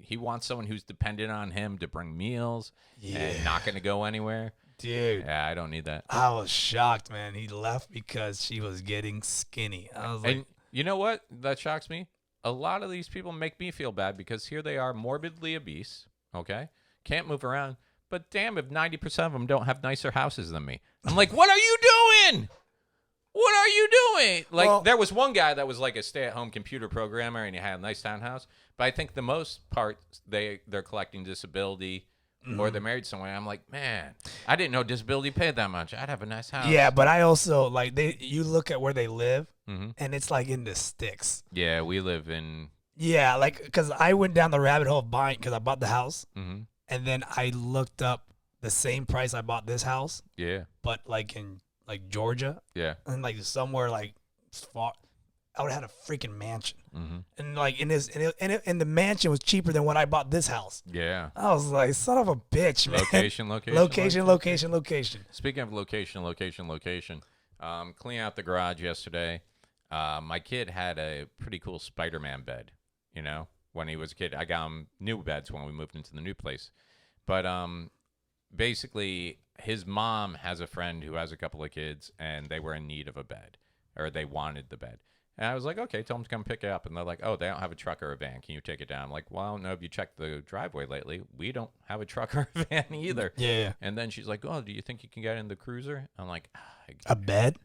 he wants someone who's dependent on him to bring meals and not going to go anywhere. Dude. Yeah, I don't need that. I was shocked, man. He left because she was getting skinny. I was like, And you know what? That shocks me. A lot of these people make me feel bad because here they are morbidly obese, okay? Can't move around. But damn, if 90% of them don't have nicer houses than me. I'm like, what are you doing? What are you doing? Like, there was one guy that was like a stay-at-home computer programmer and he had a nice townhouse. But I think the most part, they're collecting disability or they're married somewhere. I'm like, man, I didn't know disability paid that much. I'd have a nice house. yeah, but I also, like, you look at where they live and it's like in the sticks. Yeah, we live in... Yeah, like, because I went down the rabbit hole of buying, because I bought the house. And then I looked up the same price I bought this house. Yeah. But like in like Georgia. Yeah. And like somewhere like far, I would have had a freaking mansion. And like in this, and the mansion was cheaper than what I bought this house. Yeah. I was like, son of a bitch, man. Location. Speaking of location. Cleaning out the garage yesterday. My kid had a pretty cool Spider-Man bed, you know, when he was a kid. I got him new beds when we moved into the new place. But basically, his mom has a friend who has a couple of kids, and they were in need of a bed, or they wanted the bed. And I was like, okay, tell them to come pick it up. And they're like, oh, they don't have a truck or a van. Can you take it down? I'm like, well, I don't know if you checked the driveway lately. We don't have a truck or a van either. Yeah. And then she's like, oh, do you think you can get in the cruiser? I'm like, a bed?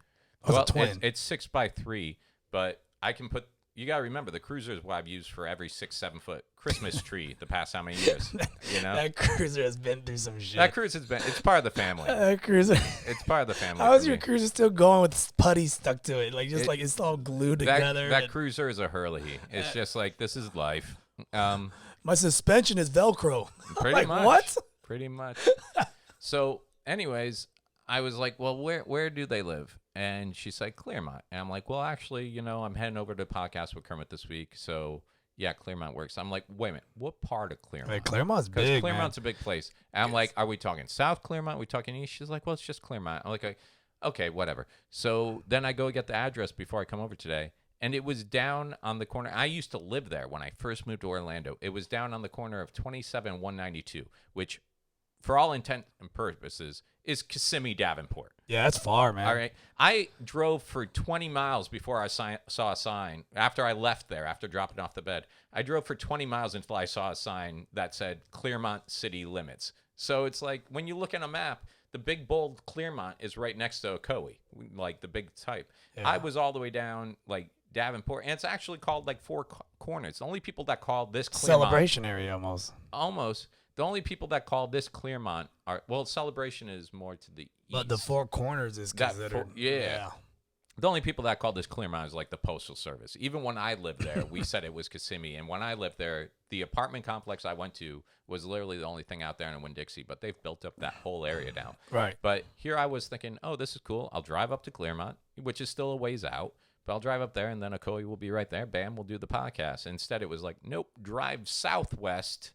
Well, a twin. It's 6x3, but I can put... You got to remember, the cruiser is what I've used for every 6-7 foot Christmas tree the past how many years, you know? That cruiser has been through some shit. That cruiser has been... It's part of the family. That cruiser... It's part of the family. How is your cruiser still going with putty stuck to it? Like, just like it's all glued together. That cruiser is a Hurley. It's just like, this is life. My suspension is Velcro. Pretty like, much. What? Pretty much. So, anyways, I was like, well, where do they live? And she said, Clearmont. And I'm like, well, actually, you know, I'm heading over to podcast with Kermit this week. So, yeah, Clearmont works. I'm like, wait a minute. What part of Clearmont? Like, Clearmont's big, Because Clearmont's a big place. And I'm like, are we talking South Clearmont? Are we talking East? She's like, well, it's just Clearmont. I'm like, okay, whatever. So then I go get the address before I come over today. And it was down on the corner. I used to live there when I first moved to Orlando. It was down on the corner of 27 and 192, which, for all intent and purposes, is Kissimmee, Davenport. Yeah, that's far, man. All right. I drove for 20 miles before I saw a sign. After I left there, after dropping off the bed, I drove for 20 miles until I saw a sign that said Clearmont City Limits. So it's like, when you look at a map, the big bold Clearmont is right next to Ocoee, like the big type. Yeah. I was all the way down, like, Davenport, and it's actually called, like, Four Corners. The only people that call this Clearmont... Celebration area, almost. Almost. The only people that call this Clearmont are... Well, Celebration is more to the east. But the Four Corners is considered... Yeah. The only people that call this Clearmont is like the Postal Service. Even when I lived there, we said it was Kissimmee. And when I lived there, the apartment complex I went to was literally the only thing out there in Winn-Dixie. But they've built up that whole area now. Right. But here I was thinking, oh, this is cool. I'll drive up to Clearmont, which is still a ways out. But I'll drive up there, and then Ocoee will be right there. Bam, we'll do the podcast. Instead, it was like, nope, drive southwest,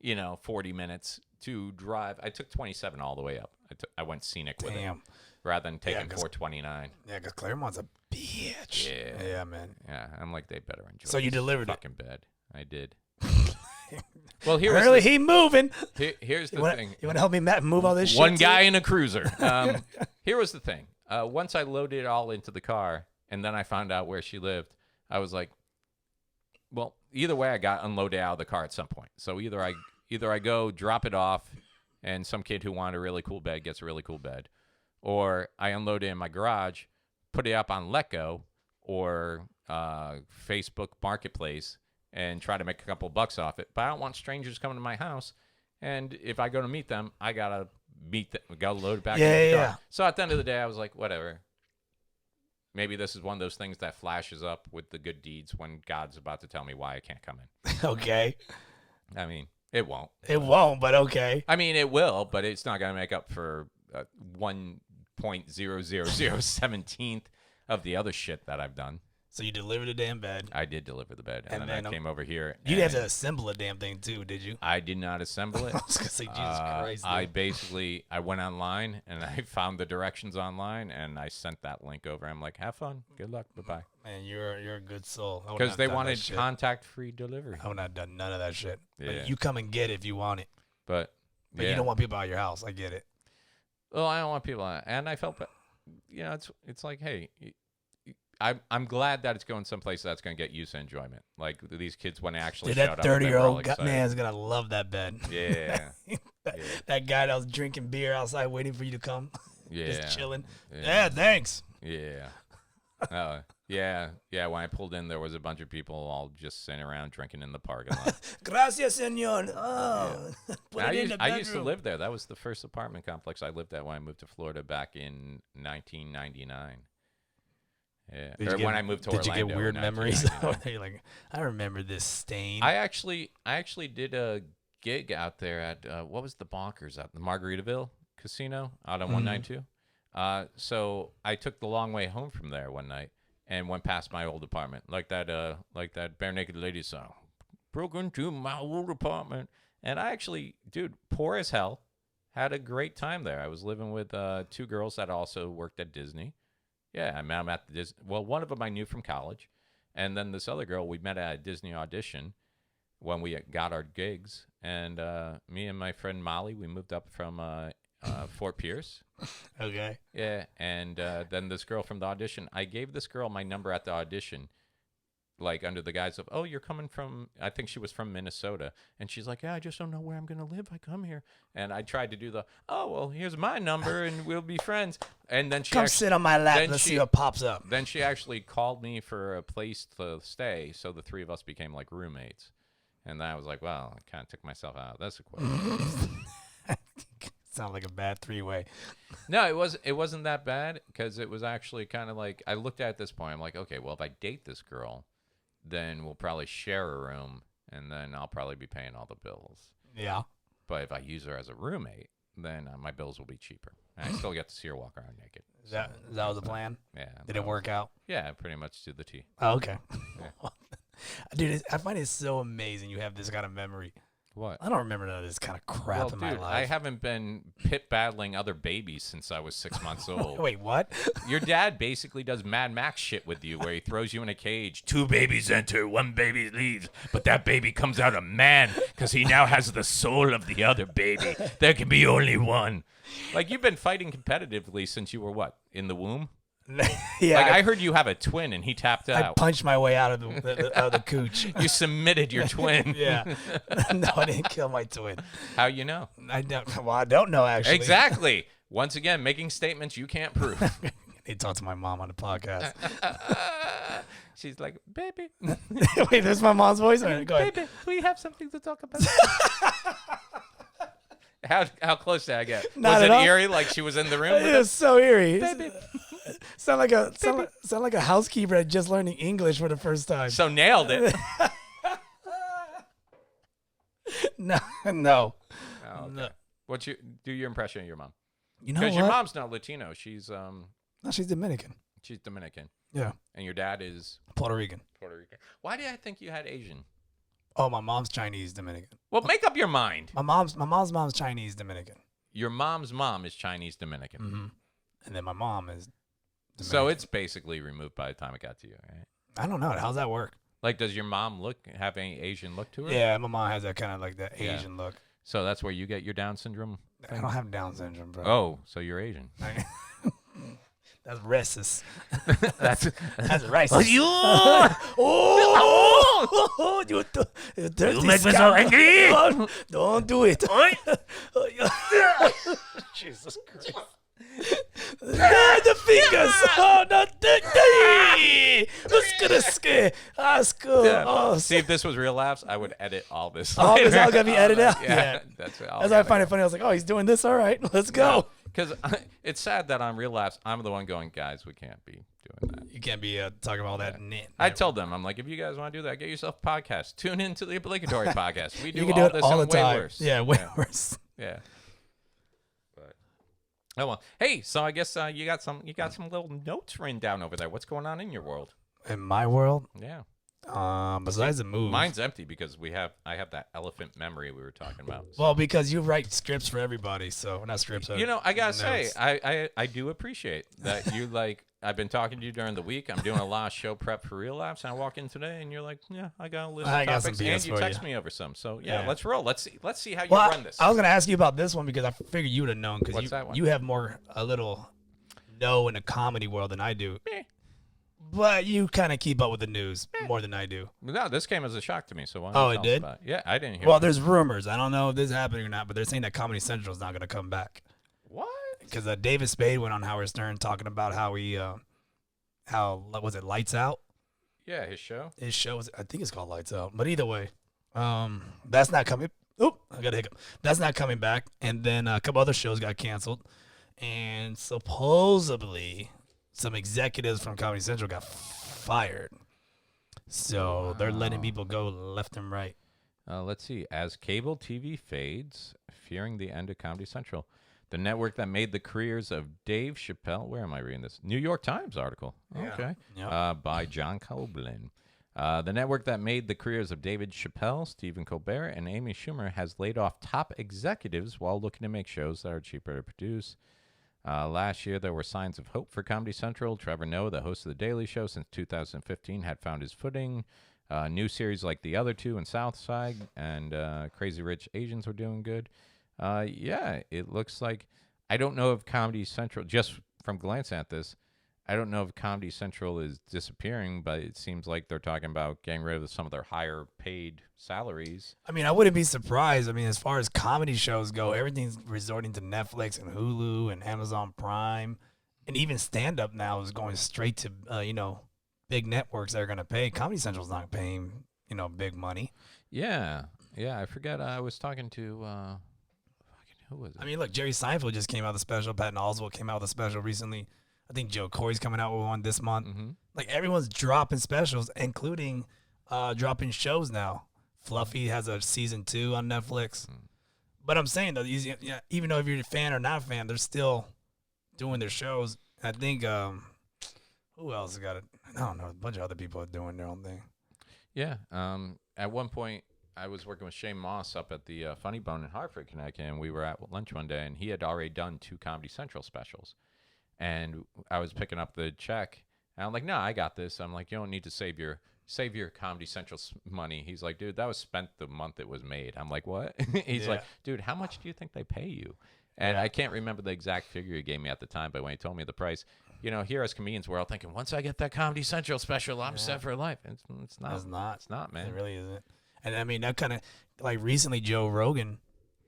40 minutes to drive. I took 27 all the way up. I went scenic with it rather than taking 429. Yeah, because Clearmont's a bitch. Yeah, man. Yeah, I'm like, they better enjoy. So you delivered fucking bed. I did. Well, he moving. Here's the thing. You want to help me move all this shit? One guy in a cruiser. Here was the thing. Once I loaded it all into the car, and then I found out where she lived, I was like, well, either way, I got unloaded out of the car at some point. So either I go drop it off, and some kid who wanted a really cool bed gets a really cool bed, or I unload it in my garage, put it up on Letgo or Facebook Marketplace, and try to make a couple bucks off it. But I don't want strangers coming to my house, and if I go to meet them, I gotta load it back in the car. So at the end of the day, I was like, whatever. Maybe this is one of those things that flashes up with the good deeds when God's about to tell me why I can't come in. Okay. I mean, it won't. It won't, but okay. I mean, it will, but it's not going to make up for 1.0017th of the other shit that I've done. So you delivered the damn bed. I did deliver the bed, and then I came over here. You didn't have to assemble a damn thing too, did you? I did not assemble it. I was gonna say, Jesus Christ. I went online and I found the directions online, and I sent that link over. I'm like, have fun, good luck, bye-bye. Man, you're a good soul. Because they wanted contact-free delivery. I would not have done none of that shit. Yeah. Like, you come and get it if you want it. But you don't want people at your house. I get it. Well, I don't want people out. And I felt, it's like, hey, I'm glad that it's going someplace that's going to get use and enjoyment. Like these kids when they actually Dude, showed that up. 30-year-old man's going to love that bed. Yeah. that guy that was drinking beer outside waiting for you to come. Yeah. Just chilling. Yeah, thanks. Yeah. Yeah. When I pulled in, there was a bunch of people all just sitting around drinking in the parking lot. Gracias, senor. Oh, yeah. I used to live there. That was the first apartment complex I lived at when I moved to Florida back in 1999. Yeah. When I moved to Orlando. Did you get weird memories? You're like, I remember this stain. I actually did a gig out there at what was the Bonkers at the Margaritaville Casino out on 192. So I took the long way home from there one night and went past my old apartment, like that Bare Naked Ladies song, broke into my old apartment. And I actually, dude, poor as hell, had a great time there. I was living with 2 girls that also worked at Disney. Yeah, I met them at the Disney. Well, one of them I knew from college, and then this other girl we met at a Disney audition when we got our gigs. And me and my friend Molly, we moved up from Fort Pierce. Okay. Yeah, and then this girl from the audition, I gave this girl my number at the audition, like under the guise of, oh, you're coming from, I think she was from Minnesota. And she's like, yeah, I just don't know where I'm going to live. I come here. And I tried to do the, oh, well, here's my number and we'll be friends. And then she come sit on my lap and see what pops up. Then she actually called me for a place to stay. So the 3 of us became like roommates. And then I was like, well, I kind of took myself out of this equation. Sound like a bad 3-way. No, it wasn't that bad because it was actually kind of like, I looked at this point, I'm like, okay, well, if I date this girl, then we'll probably share a room, and then I'll probably be paying all the bills. Yeah. But if I use her as a roommate, then my bills will be cheaper. And I still get to see her walk around naked. That was the plan? Yeah. Did it work out? Yeah, pretty much to the T. Oh, okay. Yeah. Dude, I find it so amazing you have this kind of memory. What? I don't remember none of this kind of crap in my life. I haven't been pit battling other babies since I was 6 months old. Wait, what? Your dad basically does Mad Max shit with you, where he throws you in a cage. 2 babies enter, 1 baby leaves, but that baby comes out a man because he now has the soul of the other baby. There can be only one. Like, you've been fighting competitively since you were what, in the womb? Yeah, like I heard you have a twin and he tapped out. I punched my way out of the cooch. You submitted your twin. Yeah. No, I didn't kill my twin. How you know? I don't know actually. Exactly. Once again, making statements you can't prove. They talked to my mom on the podcast. She's like, baby. Wait, there's my mom's voice? All right, go ahead. Baby, we have something to talk about. How close did I get? Not was at it all. eerie like she was in the room with It was us? so eerie. Baby. Sound like a housekeeper that just learning English for the first time. So nailed it. No. Oh, okay. No. Do your impression of your mom? You know what? Because your mom's not Latino. She's No, she's Dominican. she's Dominican. Yeah. And your dad is Puerto Rican. Puerto Rican. Why did I think you had Asian? Oh, my mom's Chinese Dominican. Well, make up your mind. My mom's Chinese Dominican. Your mom's mom is Chinese Dominican. Mm-hmm. And then my mom is Dominican. So it's basically removed by the time it got to you, right? I don't know. How's that work? Like, does your mom have any Asian look to her? Yeah, my mom has that kind of like that Yeah. Asian look. So that's where you get your Down syndrome thing? I don't have Down syndrome, bro. Oh, so you're Asian. That's racist. That's racist. You you make me so angry. Don't do it. Jesus Christ. The fingers. Oh, not that. What's gonna scare? School. Yeah. Oh, See, if this was real laughs, I would edit all this. all this all gonna be edited out. Yeah, that's it. That's why I find it funny. I was like, oh, he's doing this. All right, let's go. Because it's sad that on real laughs, I'm the one going, guys, we can't be doing that. You can't be talking about all that. I told them, I'm like, if you guys want to do that, get yourself a podcast. Tune into the obligatory podcast. We do you can all do it this all and the time. way worse. Yeah, way worse. Yeah. But oh well. Hey, so I guess you got some little notes written down over there. What's going on in your world? In my world, Yeah. besides the move, Mine's empty because I have that elephant memory we were talking about. well, because you write scripts for everybody, so not scripts. You know, I gotta notes. say, I do appreciate that you like. I've been talking to you during the week. I'm doing a lot of show prep for Real Laughs, and I walk in today, and you're like, "Yeah, I got a list of topics," and you text me over some. So yeah, let's roll. Let's see how you run this. I was gonna ask you about this one because I figured you would have known because that one? you have a little know in the comedy world than I do. Eh. But you kind of keep up with the news more than I do. No, this came as a shock to me. So why don't Oh, you it tell us did? about it? Yeah, I didn't hear. Well, about there's rumors. I don't know if this is happening or not, but they're saying that Comedy Central is not going to come back. What? Because David Spade went on Howard Stern talking about how he, was it Lights Out? Yeah, his show. His show I think it's called Lights Out. But either way, that's not coming. Oop, I got a hiccup. That's not coming back. And then a couple other shows got canceled. And supposedly some executives from Comedy Central got fired. So they're letting people go left and right. Let's see. As cable TV fades, fearing the end of Comedy Central, the network that made the careers of Dave Chappelle. Where am I reading this? New York Times article. Yeah. Okay. Yep. By John Coblin. The network that made the careers of David Chappelle, Stephen Colbert, and Amy Schumer has laid off top executives while looking to make shows that are cheaper to produce. Last year, there were signs of hope for Comedy Central. Trevor Noah, the host of The Daily Show since 2015, had found his footing. New series like The Other Two and South Side and Crazy Rich Asians were doing good. Yeah, it looks like, I don't know if Comedy Central, just from glancing at this, I don't know if Comedy Central is disappearing, but it seems like they're talking about getting rid of some of their higher paid salaries. I mean, I wouldn't be surprised. I mean, as far as comedy shows go, everything's resorting to Netflix and Hulu and Amazon Prime. And even stand-up now is going straight to, big networks that are going to pay. Comedy Central's not paying, big money. Yeah. Yeah, I forget. I was talking to, who was it? I mean, look, Jerry Seinfeld just came out with a special. Patton Oswalt came out with a special recently. I think Joe Corey's coming out with one this month. Mm-hmm. Like, everyone's dropping specials, including dropping shows now. Fluffy has a season 2 on Netflix. But I'm saying, though, even though if you're a fan or not a fan, they're still doing their shows. I think, who else got it? I don't know. A bunch of other people are doing their own thing. Yeah. At one point, I was working with Shane Moss up at the Funny Bone in Hartford, Connecticut, and we were at lunch one day, and he had already done 2 Comedy Central specials. And I was picking up the check, and I'm like, no, I got this. I'm like, you don't need to save your Comedy Central money. He's like, dude, that was spent the month it was made. I'm like, what? He's like, dude, how much do you think they pay you? And I can't remember the exact figure he gave me at the time, but when he told me the price, here as comedians, we're all thinking, once I get that Comedy Central special, I'm set for life. It's not. It's not. It's not, man. It really isn't. And, I mean, that kind of, like, recently Joe Rogan.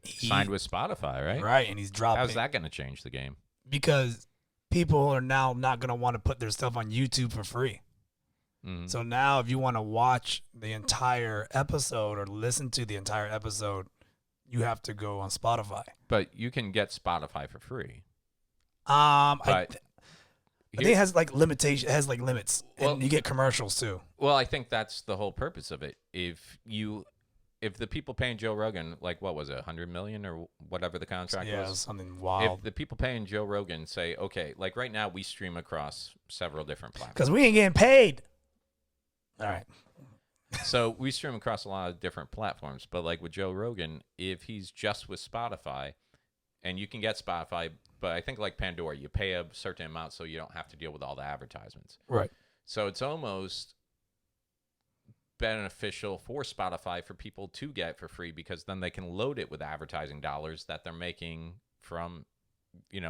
Signed with Spotify, right? Right, and he's dropping. How's that going to change the game? Because people are now not going to want to put their stuff on YouTube for free. Mm-hmm. So now if you want to watch the entire episode or listen to the entire episode, you have to go on Spotify. But you can get Spotify for free. I think it has like limits, and you get commercials too. Well, I think that's the whole purpose of it. If the people paying Joe Rogan, like what was it, 100 million or whatever the contract was? Something wild. If the people paying Joe Rogan say, okay, like right now we stream across several different platforms. Because we ain't getting paid. All right. So we stream across a lot of different platforms, but like with Joe Rogan, if he's just with Spotify, and you can get Spotify, but I think like Pandora, you pay a certain amount so you don't have to deal with all the advertisements. Right. So it's almost beneficial for Spotify for people to get for free because then they can load it with advertising dollars that they're making from,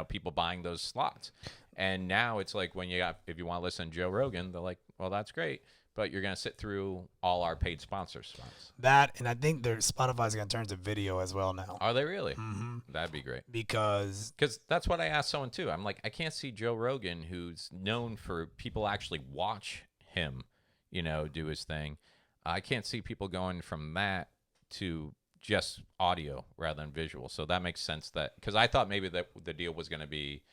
people buying those slots. And now it's like if you want to listen to Joe Rogan, they're like, well, that's great, but you're going to sit through all our paid sponsor spots. That, and I think Spotify's going to turn to video as well now. Are they really? Mm-hmm. That'd be great. Because that's what I asked someone too. I'm like, I can't see Joe Rogan, who's known for people actually watch him, do his thing. I can't see people going from that to just audio rather than visual. So that makes sense because I thought maybe that the deal was going to be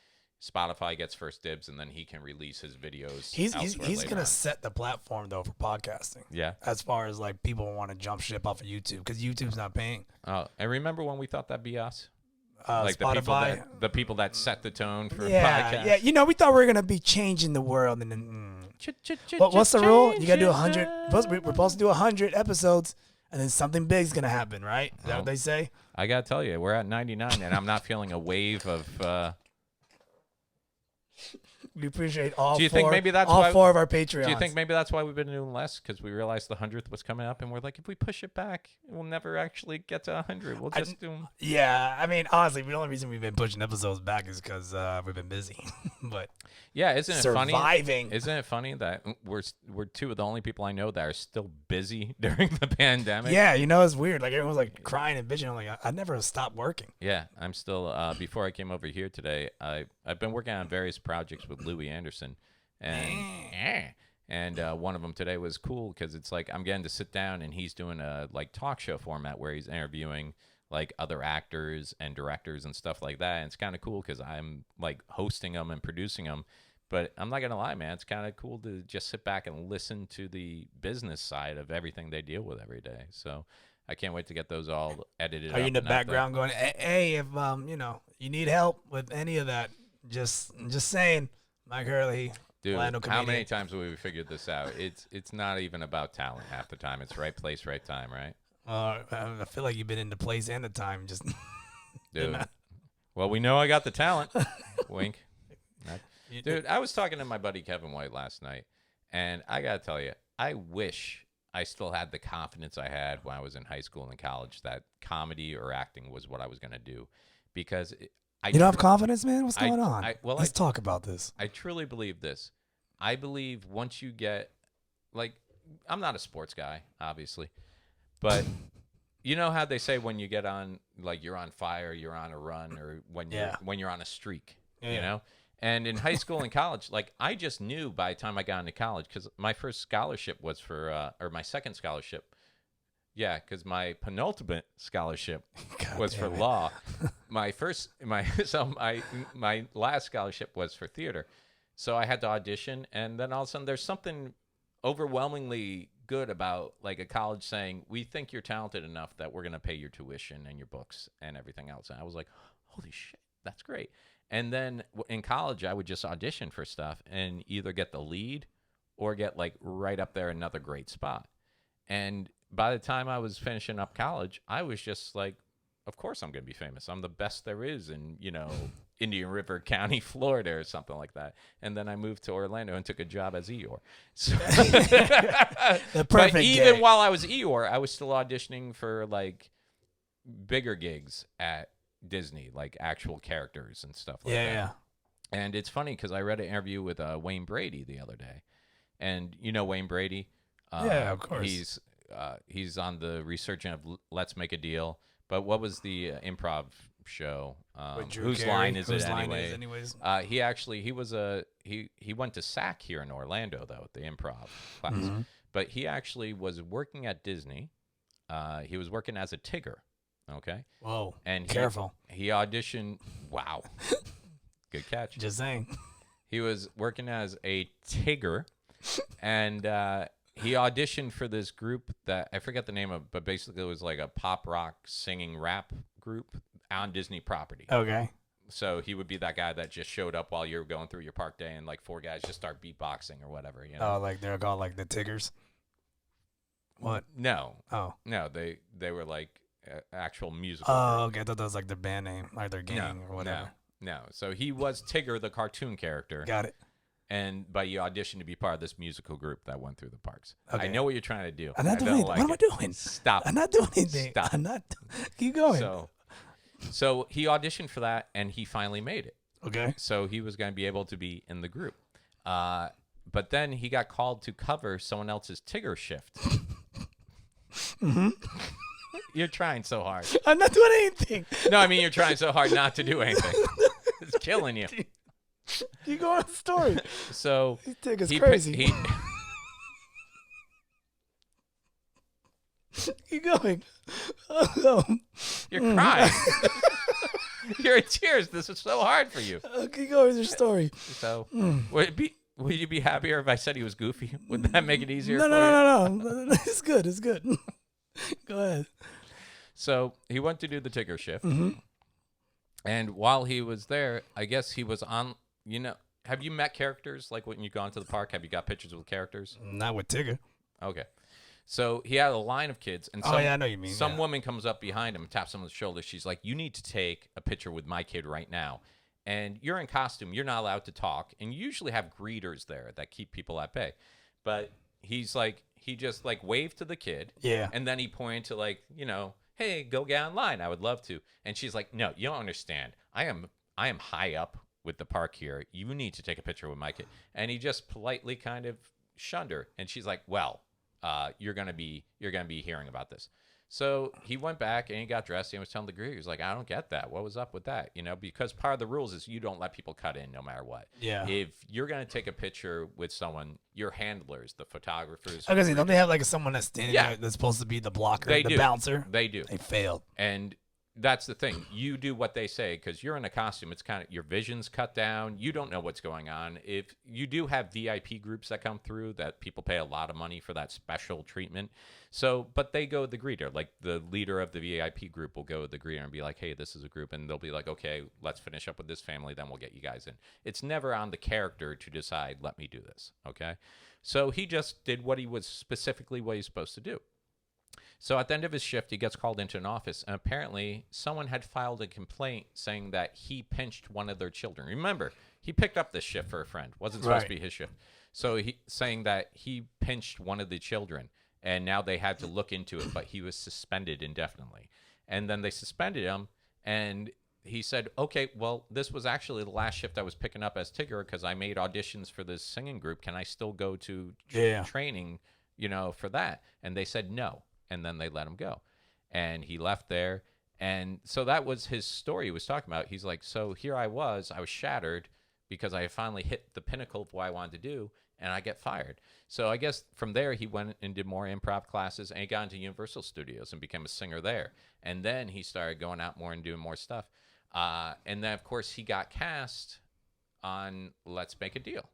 Spotify gets first dibs and then he can release his videos. He's going to set the platform though for podcasting. Yeah. As far as like people want to jump ship off of YouTube because YouTube's not paying. Oh, and remember when we thought that'd be us? like Spotify. the people that set the tone for Yeah, podcasts. yeah. You know, we thought we were gonna be changing the world, and then what's the rule? You gotta do 100. We're supposed to do 100 episodes, and then something big's gonna happen, right? Is that what they say? I gotta tell you, we're at 99, and I'm not feeling a wave of. We appreciate all. Do you think maybe that's all why, 4 of our Patreons? Do you think maybe that's why we've been doing less? Because we realized the 100th was coming up, and we're like, if we push it back, we'll never actually get to 100. We'll just do them. Yeah, I mean, honestly, the only reason we've been pushing episodes back is because we've been busy. But yeah, isn't it surviving. funny? Isn't it funny that we're 2 of the only people I know that are still busy during the pandemic? Yeah, you know, it's weird. Like everyone's like crying and bitching. I'm like, I never stopped working. Yeah, I'm still. Before I came over here today, I've been working on various projects with Louis Anderson, and one of them today was cool because it's like I'm getting to sit down and he's doing a like talk show format where he's interviewing like other actors and directors and stuff like that. And it's kind of cool because I'm like hosting them and producing them. But I'm not gonna lie, man, it's kind of cool to just sit back and listen to the business side of everything they deal with every day. So I can't wait to get those all edited. Are you in the background going, hey, if you know, you need help with any of that, just saying, Mike Hurley. Dude, how many times have we figured this out? It's not even about talent half the time. It's right place, right time, right? I feel like you've been in the place and the time. Just dude. Well, we know I got the talent. Wink. Dude, I was talking to my buddy Kevin White last night, and I gotta tell you, I wish I still had the confidence I had when I was in high school and college that comedy or acting was what I was gonna do, because you don't have confidence, man? What's going on? Let's talk about this. I truly believe this. I believe once you get, like, I'm not a sports guy, obviously, but you know how they say when you get on, like, you're on fire, you're on a run, or when you're on a streak, you know? And in high school and college, like, I just knew by the time I got into college, because my first scholarship was for, or my second scholarship. Yeah, because my penultimate scholarship was for law. My last scholarship was for theater. So I had to audition, and then all of a sudden there's something overwhelmingly good about like a college saying, we think you're talented enough that we're going to pay your tuition and your books and everything else. And I was like, holy shit, that's great. And then in college, I would just audition for stuff and either get the lead or get like right up there another great spot. And by the time I was finishing up college, I was just like, of course I'm going to be famous. I'm the best there is in, you know, Indian River County, Florida or something like that. And then I moved to Orlando and took a job as Eeyore. So the perfect but even gig. while I was Eeyore, I was still auditioning for like bigger gigs at Disney, like actual characters and stuff like that. Yeah. And it's funny because I read an interview with Wayne Brady the other day. And you know Wayne Brady? Yeah, of course. He's on the resurgent of Let's Make a Deal. But what was the improv show? Whose line is it anyways? He went to SAC here in Orlando though, at the improv class. Mm-hmm. But he actually was working at Disney. He was working as a Tigger. Okay. Whoa. And careful. He auditioned. Wow. Good catch. Just saying. He was working as a Tigger, and he auditioned for this group that I forget the name of, but basically it was like a pop rock singing rap group on Disney property. Okay. So he would be that guy that just showed up while you were going through your park day, and like 4 guys just start beatboxing or whatever. You know? Oh, like they're called like the Tiggers. What? No. Oh. No, they were like actual musical. Oh, okay. I thought that was like their band name, like their gang or whatever. No. So he was Tigger, the cartoon character. Got it. But you auditioned to be part of this musical group that went through the parks. Okay. I know what you're trying to do. I'm not doing anything. What am I doing? Stop. I'm not doing anything. Stop. I'm not. Keep going. So he auditioned for that, and he finally made it. Okay. So he was going to be able to be in the group. But then he got called to cover someone else's Tigger shift. Mm-hmm. You're trying so hard. I'm not doing anything. No, I mean you're trying so hard not to do anything. It's killing you. You go on the story. So Tigger's crazy. Keep going. You're crying. You're in tears. This is so hard for you. Keep going with your story. So would you be happier if I said he was goofy? Would that make it easier? No. It's good. It's good. Go ahead. So he went to do the Tigger shift. Mm-hmm. And while he was there, I guess he was on, have you met characters? Like when you gone to the park, have you got pictures with characters? Not with Tigger. Okay. So he had a line of kids, and I know you mean. Some woman comes up behind him and taps him on the shoulder. She's like, "You need to take a picture with my kid right now." And you're in costume. You're not allowed to talk. And you usually have greeters there that keep people at bay. But he just waved to the kid. Yeah. And then he pointed to hey, go get online. I would love to. And she's like, "No, you don't understand. I am high up with the park here. You need to take a picture with my kid." And he just politely kind of shunned her. And she's like, "Well, you're gonna be hearing about this." So he went back and he got dressed. And he was telling the greeter, he was like, "I don't get that. What was up with that?" Because part of the rules is you don't let people cut in no matter what. Yeah. If you're gonna take a picture with someone, your handlers, the photographers. Okay, don't they have someone that's standing there that's supposed to be the blocker, the bouncer? They do. They failed. And that's the thing. You do what they say because you're in a costume. It's kind of your vision's cut down. You don't know what's going on. If you do have VIP groups that come through that people pay a lot of money for that special treatment. So, but they go with the greeter. Like the leader of the VIP group will go with the greeter and be like, "Hey, this is a group," and they'll be like, "Okay, let's finish up with this family, then we'll get you guys in." It's never on the character to decide, "Let me do this." Okay, so he just did what he's supposed to do. So at the end of his shift, he gets called into an office, and apparently someone had filed a complaint saying that he pinched one of their children. Remember, he picked up this shift for a friend. Wasn't supposed to be his shift. So he saying that he pinched one of the children, and now they had to look into it, but he was suspended indefinitely. And then they suspended him, and he said, "Okay, well, this was actually the last shift I was picking up as Tigger because I made auditions for this singing group. Can I still go to training, for that?" And they said no. And then they let him go. And he left there. And so that was his story he was talking about. He's like, so here I was shattered because I finally hit the pinnacle of what I wanted to do, and I get fired. So I guess from there he went and did more improv classes, and he got into Universal Studios and became a singer there. And then he started going out more and doing more stuff. And then, of course, he got cast on Let's Make a Deal,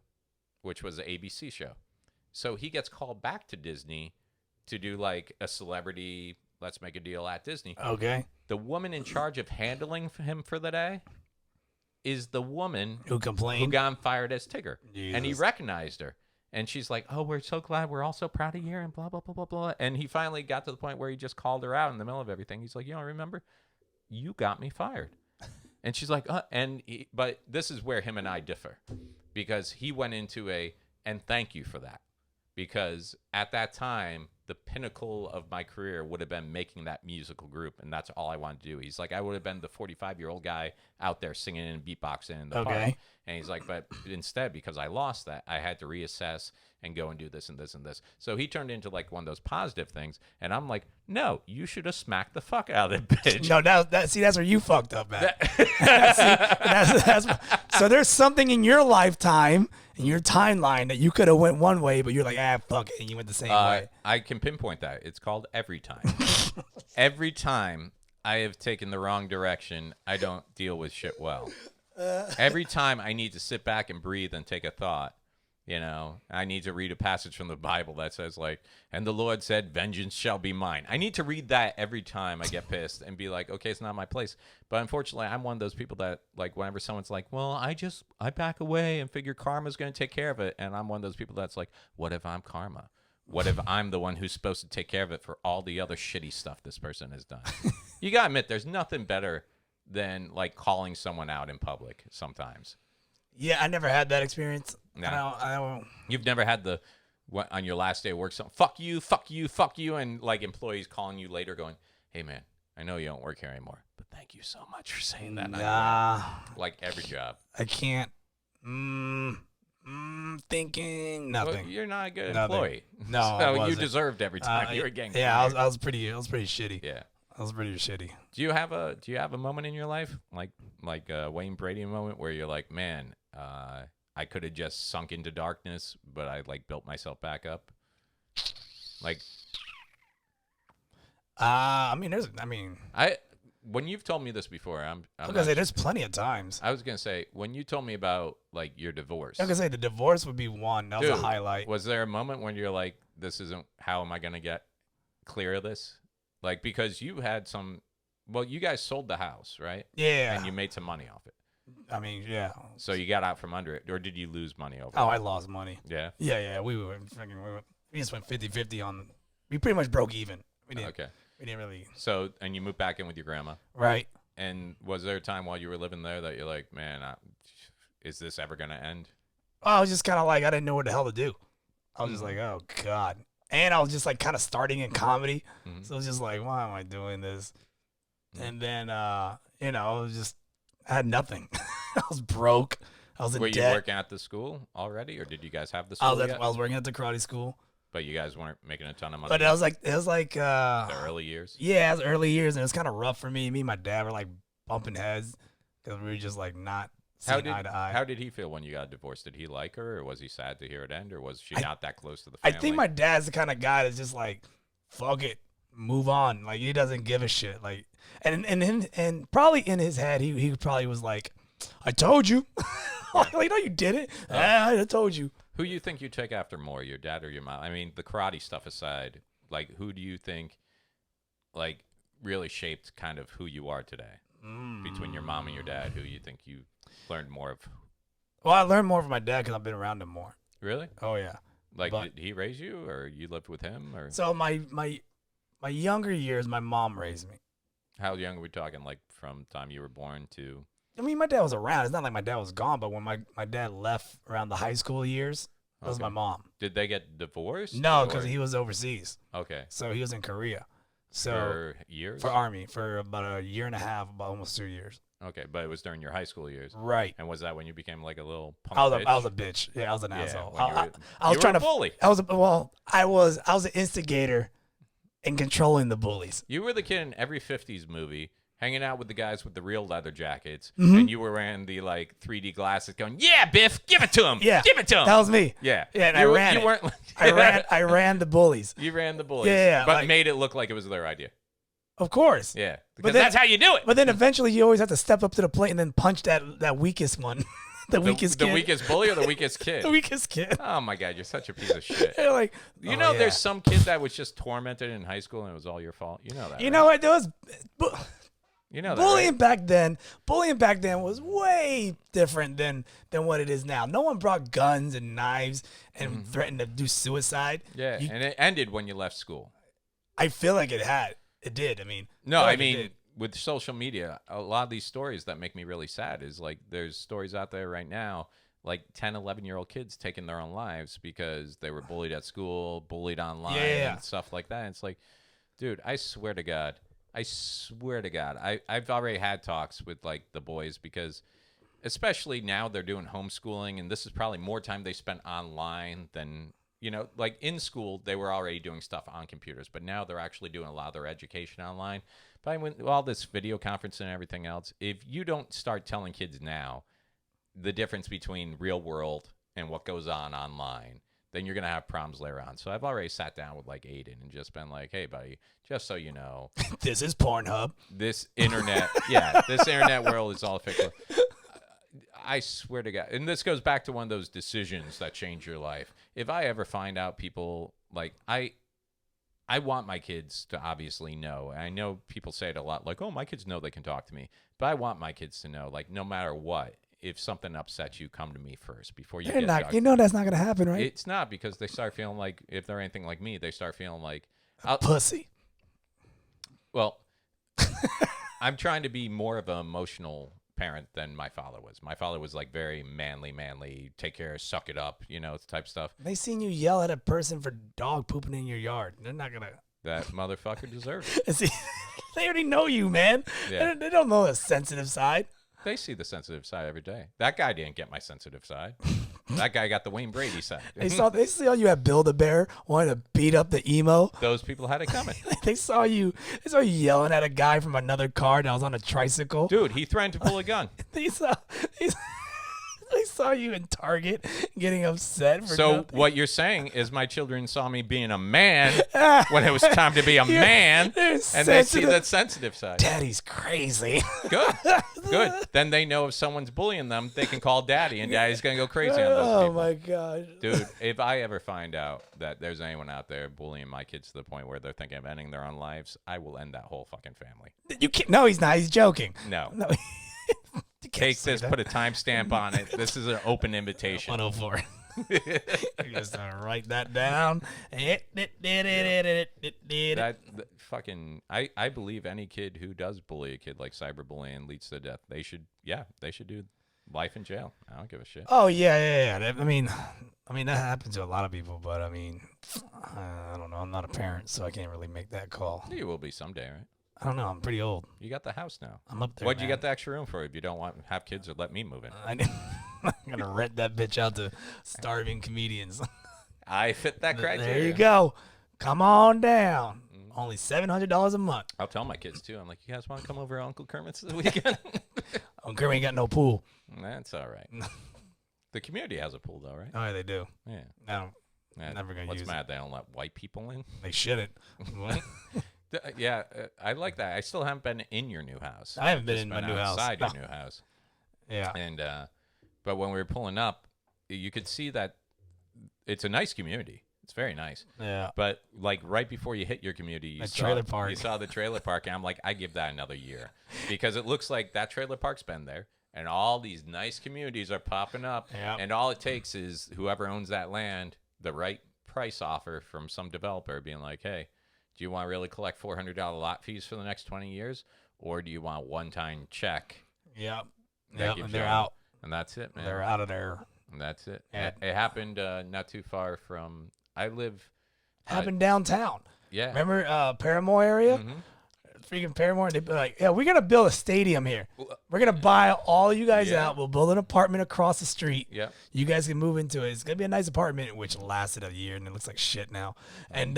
which was an ABC show. So he gets called back to Disney to do a celebrity Let's Make a Deal at Disney. Okay. The woman in charge of handling him for the day is the woman who complained, who got him fired as Tigger. Jesus. And he recognized her. And she's like, "Oh, we're so glad. We're all so proud of you," and blah, blah, blah, blah, blah. And he finally got to the point where he just called her out in the middle of everything. He's like, "Remember? You got me fired." And she's like, but this is where him and I differ. Because he went into and thank you for that. Because at that time, the pinnacle of my career would have been making that musical group, and that's all I wanted to do. He's like, I would have been the 45-year-old guy out there singing and beatboxing in the park. And he's like, but instead, because I lost that, I had to reassess and go and do this and this and this. So he turned into one of those positive things, and I'm like, no, you should have smacked the fuck out of that bitch. No, that's where you fucked up, man. So there's something in your lifetime, in your timeline, that you could have went one way, but you're like, fuck it, and you went the same way. I can pinpoint that. It's called every time. Every time I have taken the wrong direction, I don't deal with shit well. Every time I need to sit back and breathe and take a thought, I need to read a passage from the Bible that says and the Lord said, "Vengeance shall be mine." I need to read that every time I get pissed and be like, okay, it's not my place. But unfortunately, I'm one of those people that whenever someone's like, well, I back away and figure karma's going to take care of it. And I'm one of those people that's like, what if I'm karma? What if I'm the one who's supposed to take care of it for all the other shitty stuff this person has done? You got to admit, there's nothing better than calling someone out in public sometimes. Yeah, I never had that experience. No. I don't. You've never had on your last day of work, something, fuck you, fuck you, fuck you, and employees calling you later going, "Hey man, I know you don't work here anymore, but thank you so much for saying that." Nah. Every job. I can't. Thinking nothing. Well, you're not a good employee. No, so you deserved every time you were getting. Yeah, I was pretty shitty. Yeah. I was pretty shitty. Do you have a moment in your life like a Wayne Brady moment where you're like, man, I could have just sunk into darkness, but I built myself back up? When you've told me this before, I'm gonna say there's plenty of times. I was gonna say when you told me about your divorce. I'm gonna say the divorce would be one. That was a highlight. Was there a moment when you're like, this isn't, how am I gonna get clear of this? Because you had some Well, you guys sold the house, right? Yeah. And you made some money off it. I mean, yeah. So you got out from under it, or did you lose money over Oh, it? I lost money. Yeah. Yeah. We just went 50-50 on. We pretty much broke even. We didn't. Okay. We didn't really. So, and you moved back in with your grandma. Right. And was there a time while you were living there that you're like, man, is this ever going to end? I was just kind of like, I didn't know what the hell to do. I was just Mm-hmm. like, oh God. And I was just like kind of starting in comedy. Mhm. So it was just like, why am I doing this? And then, I was just, I had nothing. I was broke. I was in Were you debt. working at the school already, or did you guys have the I school was, yet? I was working at the karate school. But you guys weren't making a ton of money. But it was like, the early years. yeah, it was early years. And it was kind of rough for me. Me and my dad were like bumping heads because we were just like not seeing eye to eye. How did he feel when you got divorced? Did he like her, or was he sad to hear it end, or was she not that close to the I family? think my dad's the kind of guy that's just like, fuck it, move on. Like he doesn't give a shit. Like, and probably in his head, he probably was like, I told you. Like, no, you didn't. I told you. Who you think you take after more, your dad or your mom? I mean, the karate stuff aside, like who do you think, like, really shaped kind of who you are today? Between your mom and your dad, who you think you learned more of? Well, I learned more from my dad because I've been around him more. Really? Oh yeah. Like, But- did he raise you, or you lived with him, or So my younger years, my mom raised me. how young are we talking? Like from time you were born to? I mean, my dad was around. It's not like my dad was gone, but when my dad left around the high school years, that was Okay. my mom. Did they get divorced? No, or- because he was overseas. Okay. So he was in Korea. So For years? for Army for about a year and a half, about almost 2 years. Okay, but it was during your high school years. Right. And was that when you became like a little punk I was bitch? a bitch. Yeah, I was an asshole. when you were- I was you were trying a to bully. I was an instigator in controlling the bullies. You were the kid in every 50s movie hanging out with the guys with the real leather jackets, Mm-hmm. and you were wearing the like 3D glasses going, yeah, Biff, give it to him. Yeah, Give it to him. That was me. yeah. Yeah, and you, I ran you it. weren't like, I ran the bullies. You ran the bullies. Yeah, But like- made it look like it was their idea. Of course. Yeah. Because then- that's how you do it. But then eventually you always have to step up to the plate and then punch that weakest one. the weakest the kid. weakest bully or the weakest kid? The weakest kid. Oh my God, you're such a piece of shit. They're like, You oh, know, yeah. there's some kid that was just tormented in high school and it was all your fault. You know that. You right? know what? There was You know that. bullying right? back then was way different than what it is now. No one brought guns and knives and threatened to do suicide. Yeah, You- and it ended when you left school. I feel like it did. I mean, No, feel I like it mean, did. with social media, a lot of these stories that make me really sad is like there's stories out there right now, like 10, 11-year-old kids taking their own lives because they were bullied at school, bullied online, Yeah. and stuff like that. And it's like, dude, I swear to God, I've already had talks with like the boys because especially now they're doing homeschooling, and this is probably more time they spent online than, you know, like in school, they were already doing stuff on computers, but now they're actually doing a lot of their education online. But with all this video conferencing and everything else, if you don't start telling kids now the difference between real world and what goes on online, then you're going to have problems later on. So I've already sat down with like Aiden and just been like, hey, buddy, just so you know, This is Pornhub. this internet, this internet world is all fickle. I swear to God, and this goes back to one of those decisions that change your life. If I ever find out people like I want my kids to obviously know. I know people say it a lot, like, "Oh, my kids know they can talk to me," but I want my kids to know, like, no matter what, if something upsets you, come to me first before you They're get not. talked. You know that's not gonna happen, right? It's not, because they start feeling like if they're anything like me, they start feeling like, Pussy. well, I'm trying to be more of an emotional parent than my father was. My father was like very manly, take care, suck it up, you know, type stuff. They seen you yell at a person for dog pooping in your yard. They're not gonna. That motherfucker deserved it. See, they already know you, man. Yeah. They don't know the sensitive side. They see the sensitive side every day. That guy didn't get my sensitive side. That guy got the Wayne Brady side. They saw you at Build-A-Bear wanting to beat up the emo. Those people had it coming. They saw you yelling at a guy from another car that was on a tricycle. Dude, he threatened to pull a gun. They saw I saw you in Target getting upset for So nothing. what you're saying is my children saw me being a man when it was time to be a man, they're and they see sensitive. that sensitive side. Daddy's crazy. Good, good. Then they know if someone's bullying them, they can call daddy, and daddy's going to go crazy on those Oh, people. my gosh. Dude, if I ever find out that there's anyone out there bullying my kids to the point where they're thinking of ending their own lives, I will end that whole fucking family. You can't. No, he's not. He's joking. No. No. You can't Take say this, that. put a timestamp on it. This is an open invitation. 104. You're just gonna write that down. That fucking I believe any kid who does bully a kid like cyberbullying leads to death. They should do life in jail. I don't give a shit. Oh yeah. I mean that happens to a lot of people, but I mean, I don't know. I'm not a parent, so I can't really make that call. You will be someday, right? I don't know. I'm pretty old. You got the house now. I'm up there. What'd you man. get the extra room for if you don't want to have kids or let me move in? I'm gonna rent that bitch out to starving comedians. I fit that criteria. There you go. Come on down. Only $700 a month. I'll tell my kids too. I'm like, you guys want to come over to Uncle Kermit's this weekend? Uncle Kermit ain't got no pool. That's all right. The community has a pool though, right? Oh, yeah, they do. Yeah. No, Yeah, never gonna what's use mad? They don't let white people in. they shouldn't. Yeah, I like that. I still haven't been in your new house. I haven't been Just in my new house. outside No. your new house. Yeah. And but when we were pulling up, you could see that it's a nice community. It's very nice. Yeah. But like right before you hit your community, you That saw trailer park. You saw the trailer park, and I'm like, I give that another year because it looks like that trailer park's been there, and all these nice communities are popping up, Yep. and all it takes is whoever owns that land, the right price offer from some developer, being like, hey, do you want to really collect $400 lot fees for the next 20 years, or do you want a one-time check? Yep. that Yep. gives And you they're all- out. and that's it, man. They're out of there. And that's it. Yeah. It happened not too far from. I live. Happened downtown. Yeah. Remember Paramore area? Mhm. Freaking Paramore. They'd be like, yeah, we're going to build a stadium here. We're going to buy all you guys Yeah. out. We'll build an apartment across the street. Yeah. You guys can move into it. It's going to be a nice apartment, which lasted a year, and it looks like shit now. And,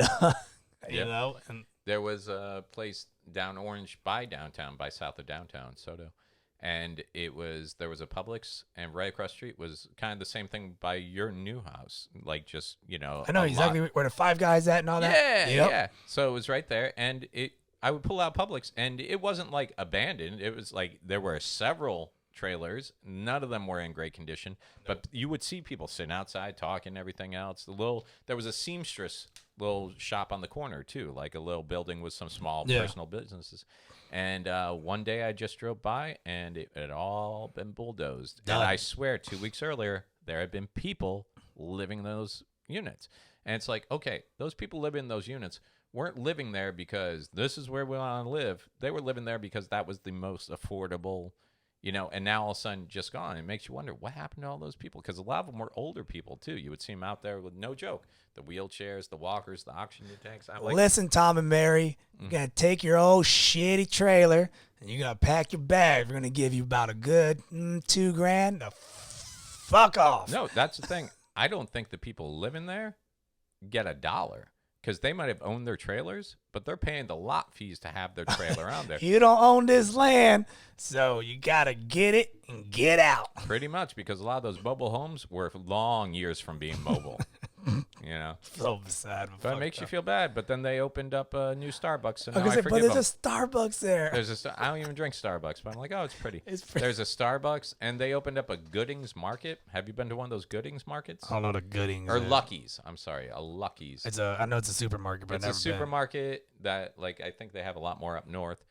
you Yeah. know, and There was a place down Orange by downtown, by south of downtown, Soto. And there was a Publix, and right across the street was kind of the same thing by your new house. Like just, I know a exactly lot. where the Five Guys at and all that. Yeah, Yep. yeah. So it was right there, and I would pull out Publix, and it wasn't like abandoned. It was like there were several trailers. None of them were in great condition, but you would see people sitting outside talking and everything else. There was a seamstress little shop on the corner too, like a little building with some small Yeah. personal businesses. And one day I just drove by, and it had all been bulldozed. Done. And I swear, 2 weeks earlier, there had been people living in those units. And it's like, okay, those people living in those units weren't living there because this is where we want to live. They were living there because that was the most affordable, and now all of a sudden just gone. It makes you wonder what happened to all those people, because a lot of them were older people too. You would see them out there with, no joke, the wheelchairs, the walkers, the oxygen tanks. I'm like, Listen, Tom and Mary, you're going to take your old shitty trailer and you're going to pack your bag. We're going to give you about a good $2,000 to fuck off. no, that's the thing. I don't think the people living there get $1, because they might have owned their trailers, but they're paying the lot fees to have their trailer on there. You don't own this land, so you got to get it and get out. Pretty much, because a lot of those mobile homes were long years from being mobile. So sad. But it makes you feel bad. But then they opened up a new Starbucks, and now I But forgive there's them. a Starbucks there. I don't even drink Starbucks, but I'm like, oh, it's pretty. It's pretty. There's a Starbucks, and they opened up a Goodings Market. Have you been to one of those Goodings Markets? I don't know the Goodings. Or Lucky's. I'm sorry, a Lucky's. I know it's a supermarket, but It's I've a never been. supermarket that, like, I think they have a lot more up north,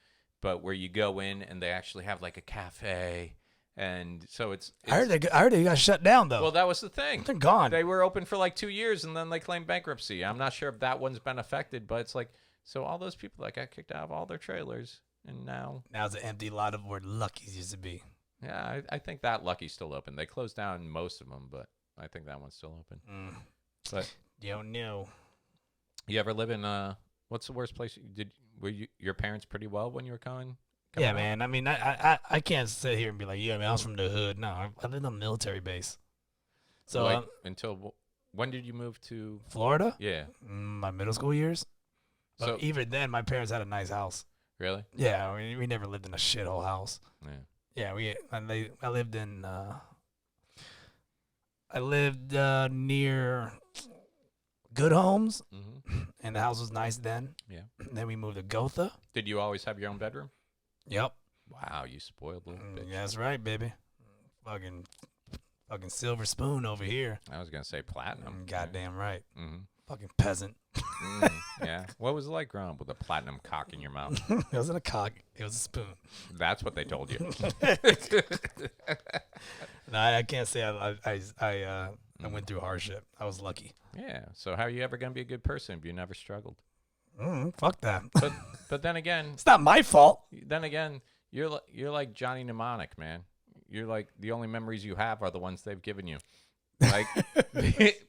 but where you go in and they actually have like a cafe, and so it's I heard they got shut down though. well, that was the thing. They're gone. They were open for like 2 years, and then they claimed bankruptcy. I'm not sure if that one's been affected, but it's like, so all those people that got kicked out of all their trailers, and now it's an empty lot of where Lucky's used to be. yeah, I think that Lucky's still open. They closed down most of them, but I think that one's still open. But You don't know. you ever live in what's the worst place? Were your parents pretty well when you were coming Yeah, out? man. I mean, I can't sit here and be like, yeah, man, I was from the hood. No, I lived on a military base. So like, until when did you move to? Florida, Yeah, my middle school years. But so even then, my parents had a nice house. really, Yeah, I mean, we never lived in a shithole house. yeah. Yeah, I lived in I lived near Good Homes, Mm-hmm. and the house was nice then. Yeah. Then we moved to Gotha. Did you always have your own bedroom? Yep. Wow, you spoiled little bitch. That's right, baby. Fucking silver spoon over here. I was gonna say platinum. Goddamn right. Mm-hmm. Fucking peasant. Yeah. What was it like growing up with a platinum cock in your mouth? It wasn't a cock. It was a spoon. That's what they told you. No, I can't say I went through hardship. I was lucky. Yeah. So how are you ever gonna be a good person if you never struggled? Fuck that. But then again, It's not my fault. you're like Johnny Mnemonic, man. You're like the only memories you have are the ones they've given you. Like,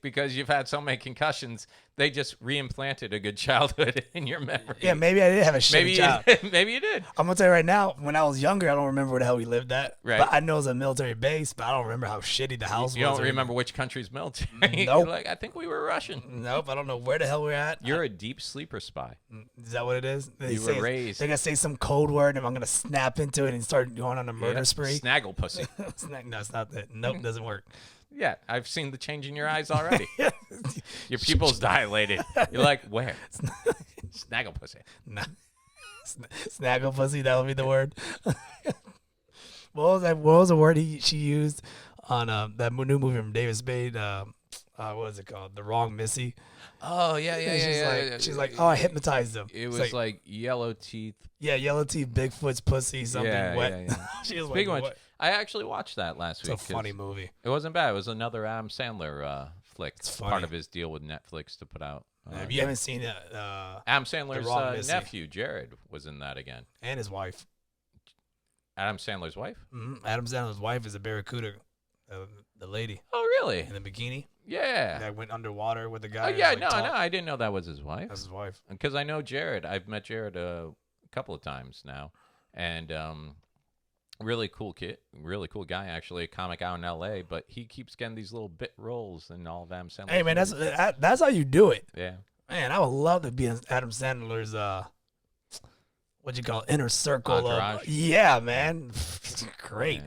because you've had so many concussions, they just reimplanted a good childhood in your memory. Yeah, maybe I did have a shitty child. Maybe you did. I'm gonna tell you right now, when I was younger, I don't remember where the hell we lived at. Right. But I know it was a military base, but I don't remember how shitty the house was. You don't remember which country's military. Nope. You're like, I think we were Russian. Nope, I don't know where the hell we're at. You're a deep sleeper spy. Is that what it is? You were raised. They're gonna say some code word, and I'm gonna snap into it and start going on a murder spree. Snaggle pussy. No, it's not that. Nope, doesn't work. Yeah, I've seen the change in your eyes already. Your pupils dilated. You're like, where? Snaggle pussy. No. Snaggle pussy, that would be the word. What was the word she used on that new movie from David Spade? What was it called? The Wrong Missy. Oh, yeah. She's like, oh, I hypnotized him. It It's was like yellow teeth. yeah, yellow teeth, Bigfoot's pussy, something wet. Yeah. She was Speaking like, of which, what? I actually watched that last It's week. a funny movie. It wasn't bad. It was another Adam Sandler flick. It's funny. Part of his deal with Netflix to put out. If you haven't seen it, Adam Wrong Sandler's Missy. nephew, Jared, was in that again. and his wife. Adam Sandler's wife? Adam Sandler's wife is a barracuda, the lady Oh, really? in the bikini Yeah. that went underwater with the Oh, guy. yeah. and, No, like, talked. I didn't know that was his wife. That's his wife. Because I know Jared. I've met Jared a couple of times now. And really cool kid. Really cool guy, actually. A comic out in L.A. But he keeps getting these little bit roles in all of Adam Sandler's Hey, man, movies. that's how you do it. Yeah. Man, I would love to be in Adam Sandler's what you call it, inner circle. Entourage. Yeah, man, great,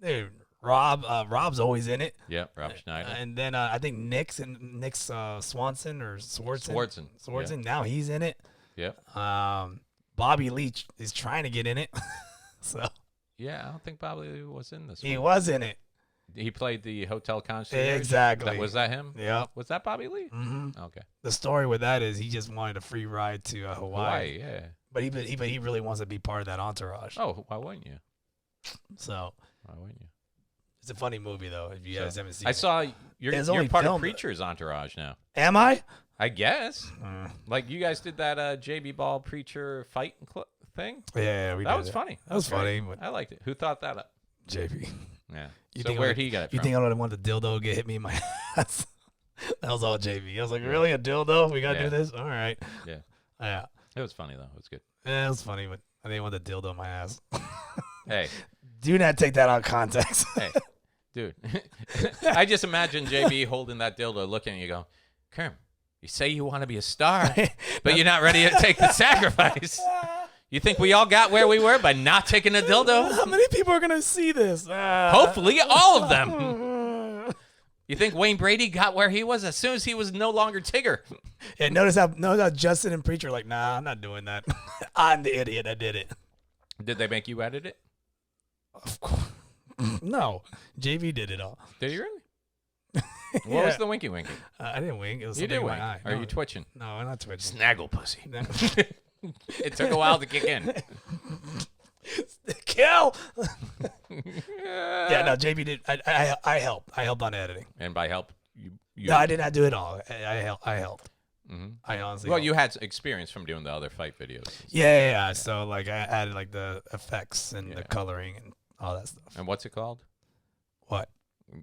dude. Rob's always in it. Yep, Rob Schneider. And then I think Nick's Swanson or Swartzen. Swartzen. Now he's in it. Yep. Bobby Leach is trying to get in it, so Yeah, I don't think Bobby Lee was in this he one. was in it. He played the hotel concierge. Exactly. Was that him? Yep. Was that Bobby Lee? hmm Okay. The story with that is he just wanted a free ride to Hawaii, Yeah. but he really wants to be part of that entourage. Oh, why wouldn't you? So Why wouldn't you? it's a funny movie though. If you guys haven't seen I it, saw It's you're only part of filmed- Preacher's entourage now. am I? I guess. Like you guys did that JB Ball Preacher fight thing. Yeah, we That did was it. funny. That was great. funny, but I liked it. Who thought that up? JP. Yeah. You So think where'd he get it You from? think I would have wanted the dildo to get hit me in my ass? That was all JP. I was like, really, a dildo? We gotta Yeah. do this? All right. Yeah. Yeah. It was funny though. It was good. Yeah, it was funny, but I didn't want the dildo in my ass. Hey. Do not take that out of context. Hey. Dude. I just imagine JB holding that dildo looking at you go, Kerm, you say you want to be a star, but you're not ready to take the sacrifice. You think we all got where we were by not taking a dildo? How many people are gonna see this? Hopefully all of them. You think Wayne Brady got where he was as soon as he was no longer Tigger? Yeah, notice how Justin and Preacher are like, nah, I'm not doing that. I'm the idiot that did it. Did they make you edit it? Of course. No, JV did it all. Did he really? What was the winky winky? I didn't wink. It was You something did in wink. my eye. Are No, you twitching? No, I'm not twitching. Snaggle pussy. No. It took a while to kick in. Kill. Yeah, no, JB did. I helped. I helped on editing. And by help, you No, I did not do it all. I helped. Mhm. I honestly. Well, helped. you had experience from doing the other fight videos. Yeah. So like, I added like the effects and Yeah. the coloring and all that stuff. And what's it called? What?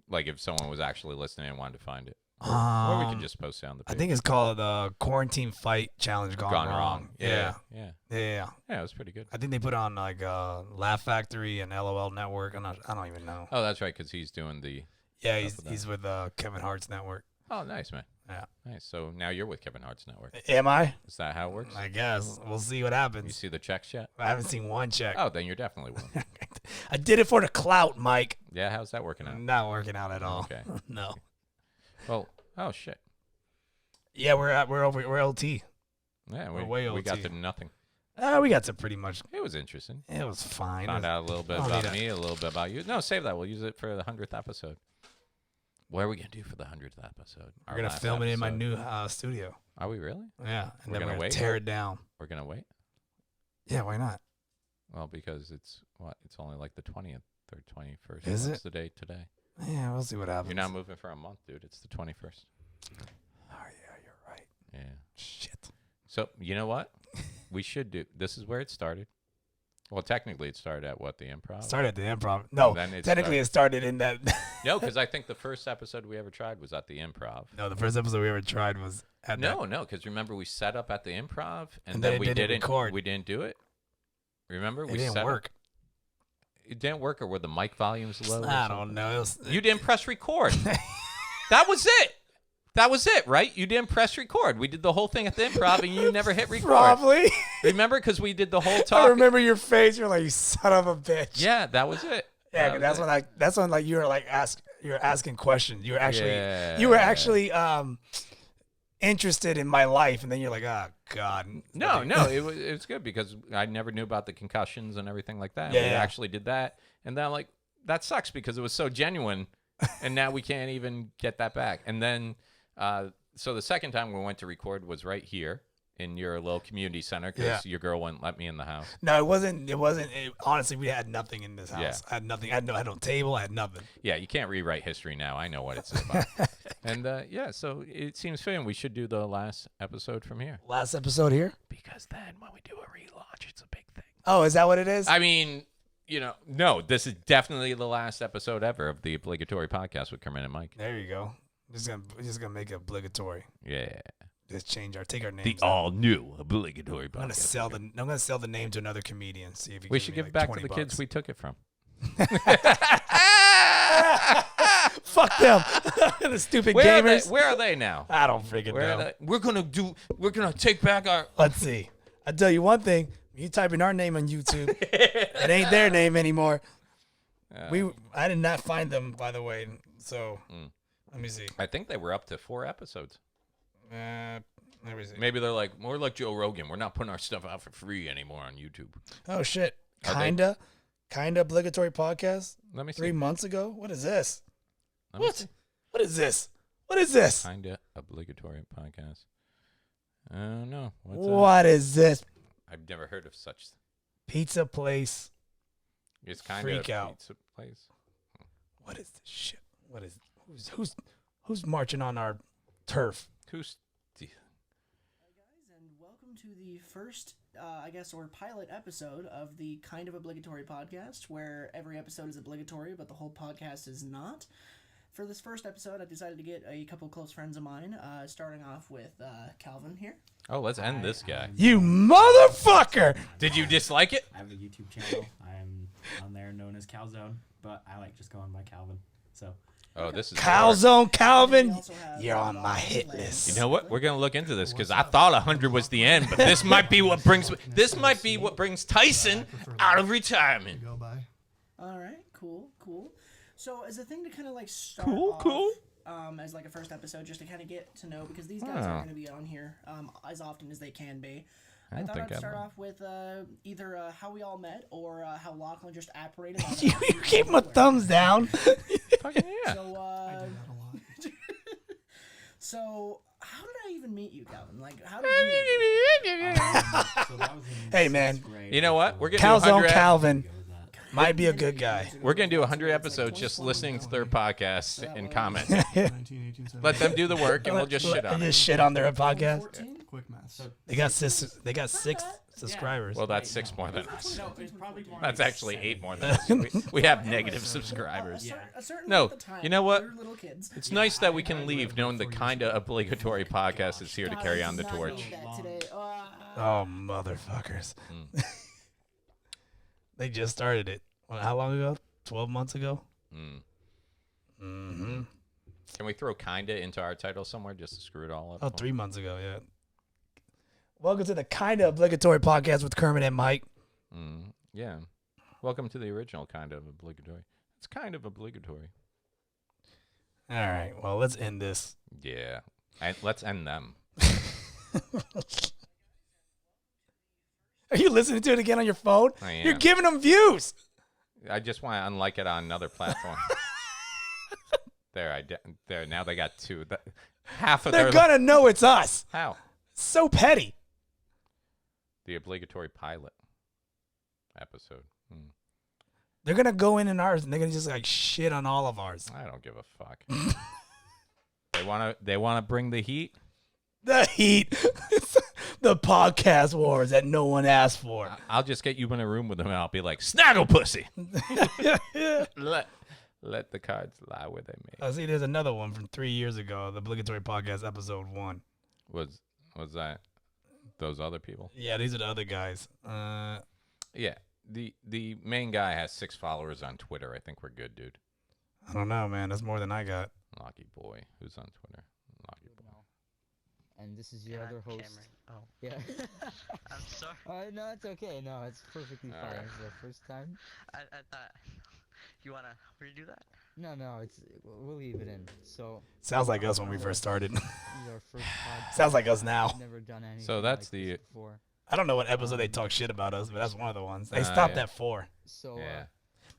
Like if someone was actually listening and wanted to find it. Or we can just post it on the I page. think it's called Quarantine Fight Challenge Gone Wrong. Yeah. Yeah. Yeah, it was pretty good. I think they put it on like Laugh Factory and LOL Network. I don't even know. Oh, that's right, because he's doing the... Yeah, with that. he's with Kevin Hart's network. Oh, nice, man. Yeah. Nice. So now you're with Kevin Hart's network. Am I? Is that how it works? I guess we'll see what You happens. see the checks yet? I haven't seen one check. Oh, then you're definitely with him. I did it for the clout, Mike. Yeah, how's that working out? Not working out at all. Okay. No. Well, oh shit. Yeah, we're LT. Yeah, We're way we got OT. to nothing. We got to pretty much. It was interesting. It was fine. Found out a little bit I don't about need me, a little bit about you. No, save that. We'll use it for the 100th episode. What are we gonna do for the 100th episode? We're gonna film it in my new studio. Are we really? Yeah, and We're then gonna we're wait? tear it down. We're gonna wait. Yeah, why not? Well, because it's only like the 20th or 21st. Is What's it? the date today? Yeah, we'll see what happens. You're not moving for a month, dude. It's the 21st. Oh yeah, you're right. Yeah. Shit. So you know what? We should do. This is where it started. Well, technically, it started at what, the Improv? Started at the Improv. No, then it technically it started in that. No, because I think the first episode we ever tried was at the Improv. No, the first episode we ever tried was at No, because remember we set up at the Improv And then then we it didn't record. We didn't do it. Remember, It we didn't set work. Up, it didn't work, or were the mic volumes low? or I something? don't know. It was, You didn't press record. That was it. That was it, right? You didn't press record. We did the whole thing at the Improv, and you never hit record. probably. Remember, because we did the whole I talk. remember your face. You're like, you son of a bitch. Yeah, that was it. Yeah, That that's was when it. that's when like you were like you were asking questions. You were actually Yeah. interested in my life, and then you're like, oh god. No, it was good because I never knew about the concussions and everything like that. Yeah, We yeah. actually did that, and then I'm like, that sucks because it was so genuine, and now we can't even get that back. And then, so the second time we went to record was right here in your little community center because Yeah. your girl wouldn't let me in the house. No, it wasn't. Honestly, we had nothing in this house. Yeah. I had nothing. I had no table. I had nothing. Yeah, you can't rewrite history now. I know what it's about. And yeah, so it seems fitting we should do the last episode from here Last episode here. because then when we do a relaunch, it's a big thing. Oh, is that what it is? I mean, no, this is definitely the last episode ever of the obligatory podcast with Kermit and Mike. There you go. Just gonna make it obligatory. Yeah. Just take our names. The out. all new obligatory I'm gonna podcast. I'm gonna sell the name to another comedian. See if he We gives should me, give like, it back to 20 the kids bucks. we took it from. Fuck them. The stupid gamers. Where are they now? I don't freaking Where are know. they? We're gonna take back our. Let's see. I tell you one thing. You type in our name on YouTube, it ain't their name anymore. I did not find them, by the way. So let me see. I think they were up to 4 episodes. Let me see. Maybe they're like more like Joe Rogan. We're not putting our stuff out for free anymore on YouTube. Oh shit. Are they- Kinda obligatory podcast. Let me see. 3 months ago. What is this? Let me What? see. What is this? What is this? Kinda obligatory podcast. I don't know. What's that? What is this? I've never heard of such. Pizza place. It's kind Freak of out. pizza place. What is this shit? What is who's marching on our turf? Who's Guys, and welcome to the first, or pilot episode of the Kind of Obligatory podcast, where every episode is obligatory, but the whole podcast is not. For this first episode, I decided to get a couple close friends of mine, starting off with Calvin here. Oh, let's end this guy. You motherfucker! Did you dislike it? I have a YouTube channel. I'm on there known as Calzone, but I like just going by Calvin. So Oh, this is Calzone We Calvin, also have you're on my Bob hit and list. You know what? We're gonna look into this because I thought 100 was the end, but this might be what brings Tyson out of retirement. Go by. All right, cool. So as a thing to kind of like start Cool. off, as like a first episode, just to kind of get to know, because these guys are going to be on here as often as they can be. I thought I'd start off with either how we all met or how Lachlan just apparated. On You keep my thumbs down. Fucking yeah. So, I do that a lot. so how did I even meet you, Calvin? Like, how did we? so that was in Hey, man. 6th grade. You know what? We're gonna do Calzone 100. Calvin Go with that. might be a good guy. We're gonna do 100 episodes just listening to their podcasts and comment. 19, 18, 17. Let them do the work, and we'll just shit on it. Just shit on their podcast. 14? Quick math. They got six subscribers. Well, that's 6 more than us. No, it's probably more. That's like actually 7. 8 more than us. We have negative subscribers. Certainly No, at the time, you know what? we were little kids. It's nice that we can leave knowing the kind of obligatory podcast is here to carry on the Guys, torch. I need that today. Oh, motherfuckers. They just started it. How long ago? 12 months ago? Mm-hmm. Can we throw kinda into our title somewhere just to screw it all up? Oh, 3 months ago, yeah. Welcome to the Kinda Obligatory Podcast with Kermit and Mike. Yeah. Welcome to the original kind of obligatory. It's kind of obligatory. All right. Well, let's end this. Yeah. And let's end them. Are you listening to it again on your phone? I am. You're giving them views. I just want to unlike it on another platform. There, there. Now they got 2. Half of They're their gonna know it's us. How? So petty. The obligatory pilot episode. They're gonna go in ours and they're gonna just like shit on all of ours. I don't give a fuck. They wanna bring the heat. The heat, the podcast wars that no one asked for. I'll just get you in a room with them and I'll be like, snaggle pussy. Let the cards lie where they may. I see. There's another one from 3 years ago. The obligatory podcast episode 1. Was that those other people? Yeah, these are the other guys. Yeah. The main guy has 6 followers on Twitter. I think we're good, dude. I don't know, man. That's more than I got. Lucky boy. Who's on Twitter? Lucky boy. And this is your other host. Cameron. Oh, Yeah. I'm sorry. No, it's okay. No, it's perfectly fine. Alright. It's the first time. I thought you wanna redo that. No, we'll leave it in. So Sounds like us when we first started. this is our first podcast. Sounds like us now. I've never done anything So that's like the- this before. I don't know what episode they talk shit about us, but that's one of the ones. They Ah, stopped yeah. at 4. So Yeah.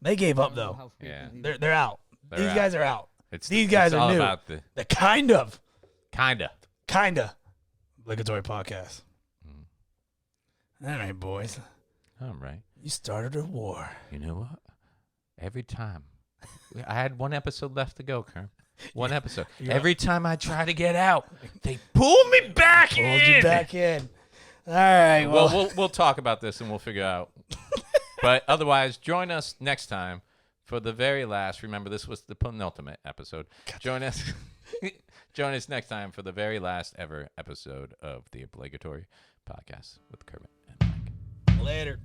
They gave I up don't know though. how Yeah. frequently They're out. They're These out. guys are out. These guys it's are all new. about the The kind of kinda. obligatory podcast. All right, boys. All right. You started a war. You know what? Every time. I had 1 episode left to go, Kerm. 1 episode. You're- Every time I try to get out, they pull me back Hold in. you back in. All right. Well, we'll talk about this and we'll figure out. But otherwise, join us next time for the very last. Remember, this was the penultimate episode. Join us. Join us next time for the very last ever episode of the obligatory podcast with Kermit and Mike. later.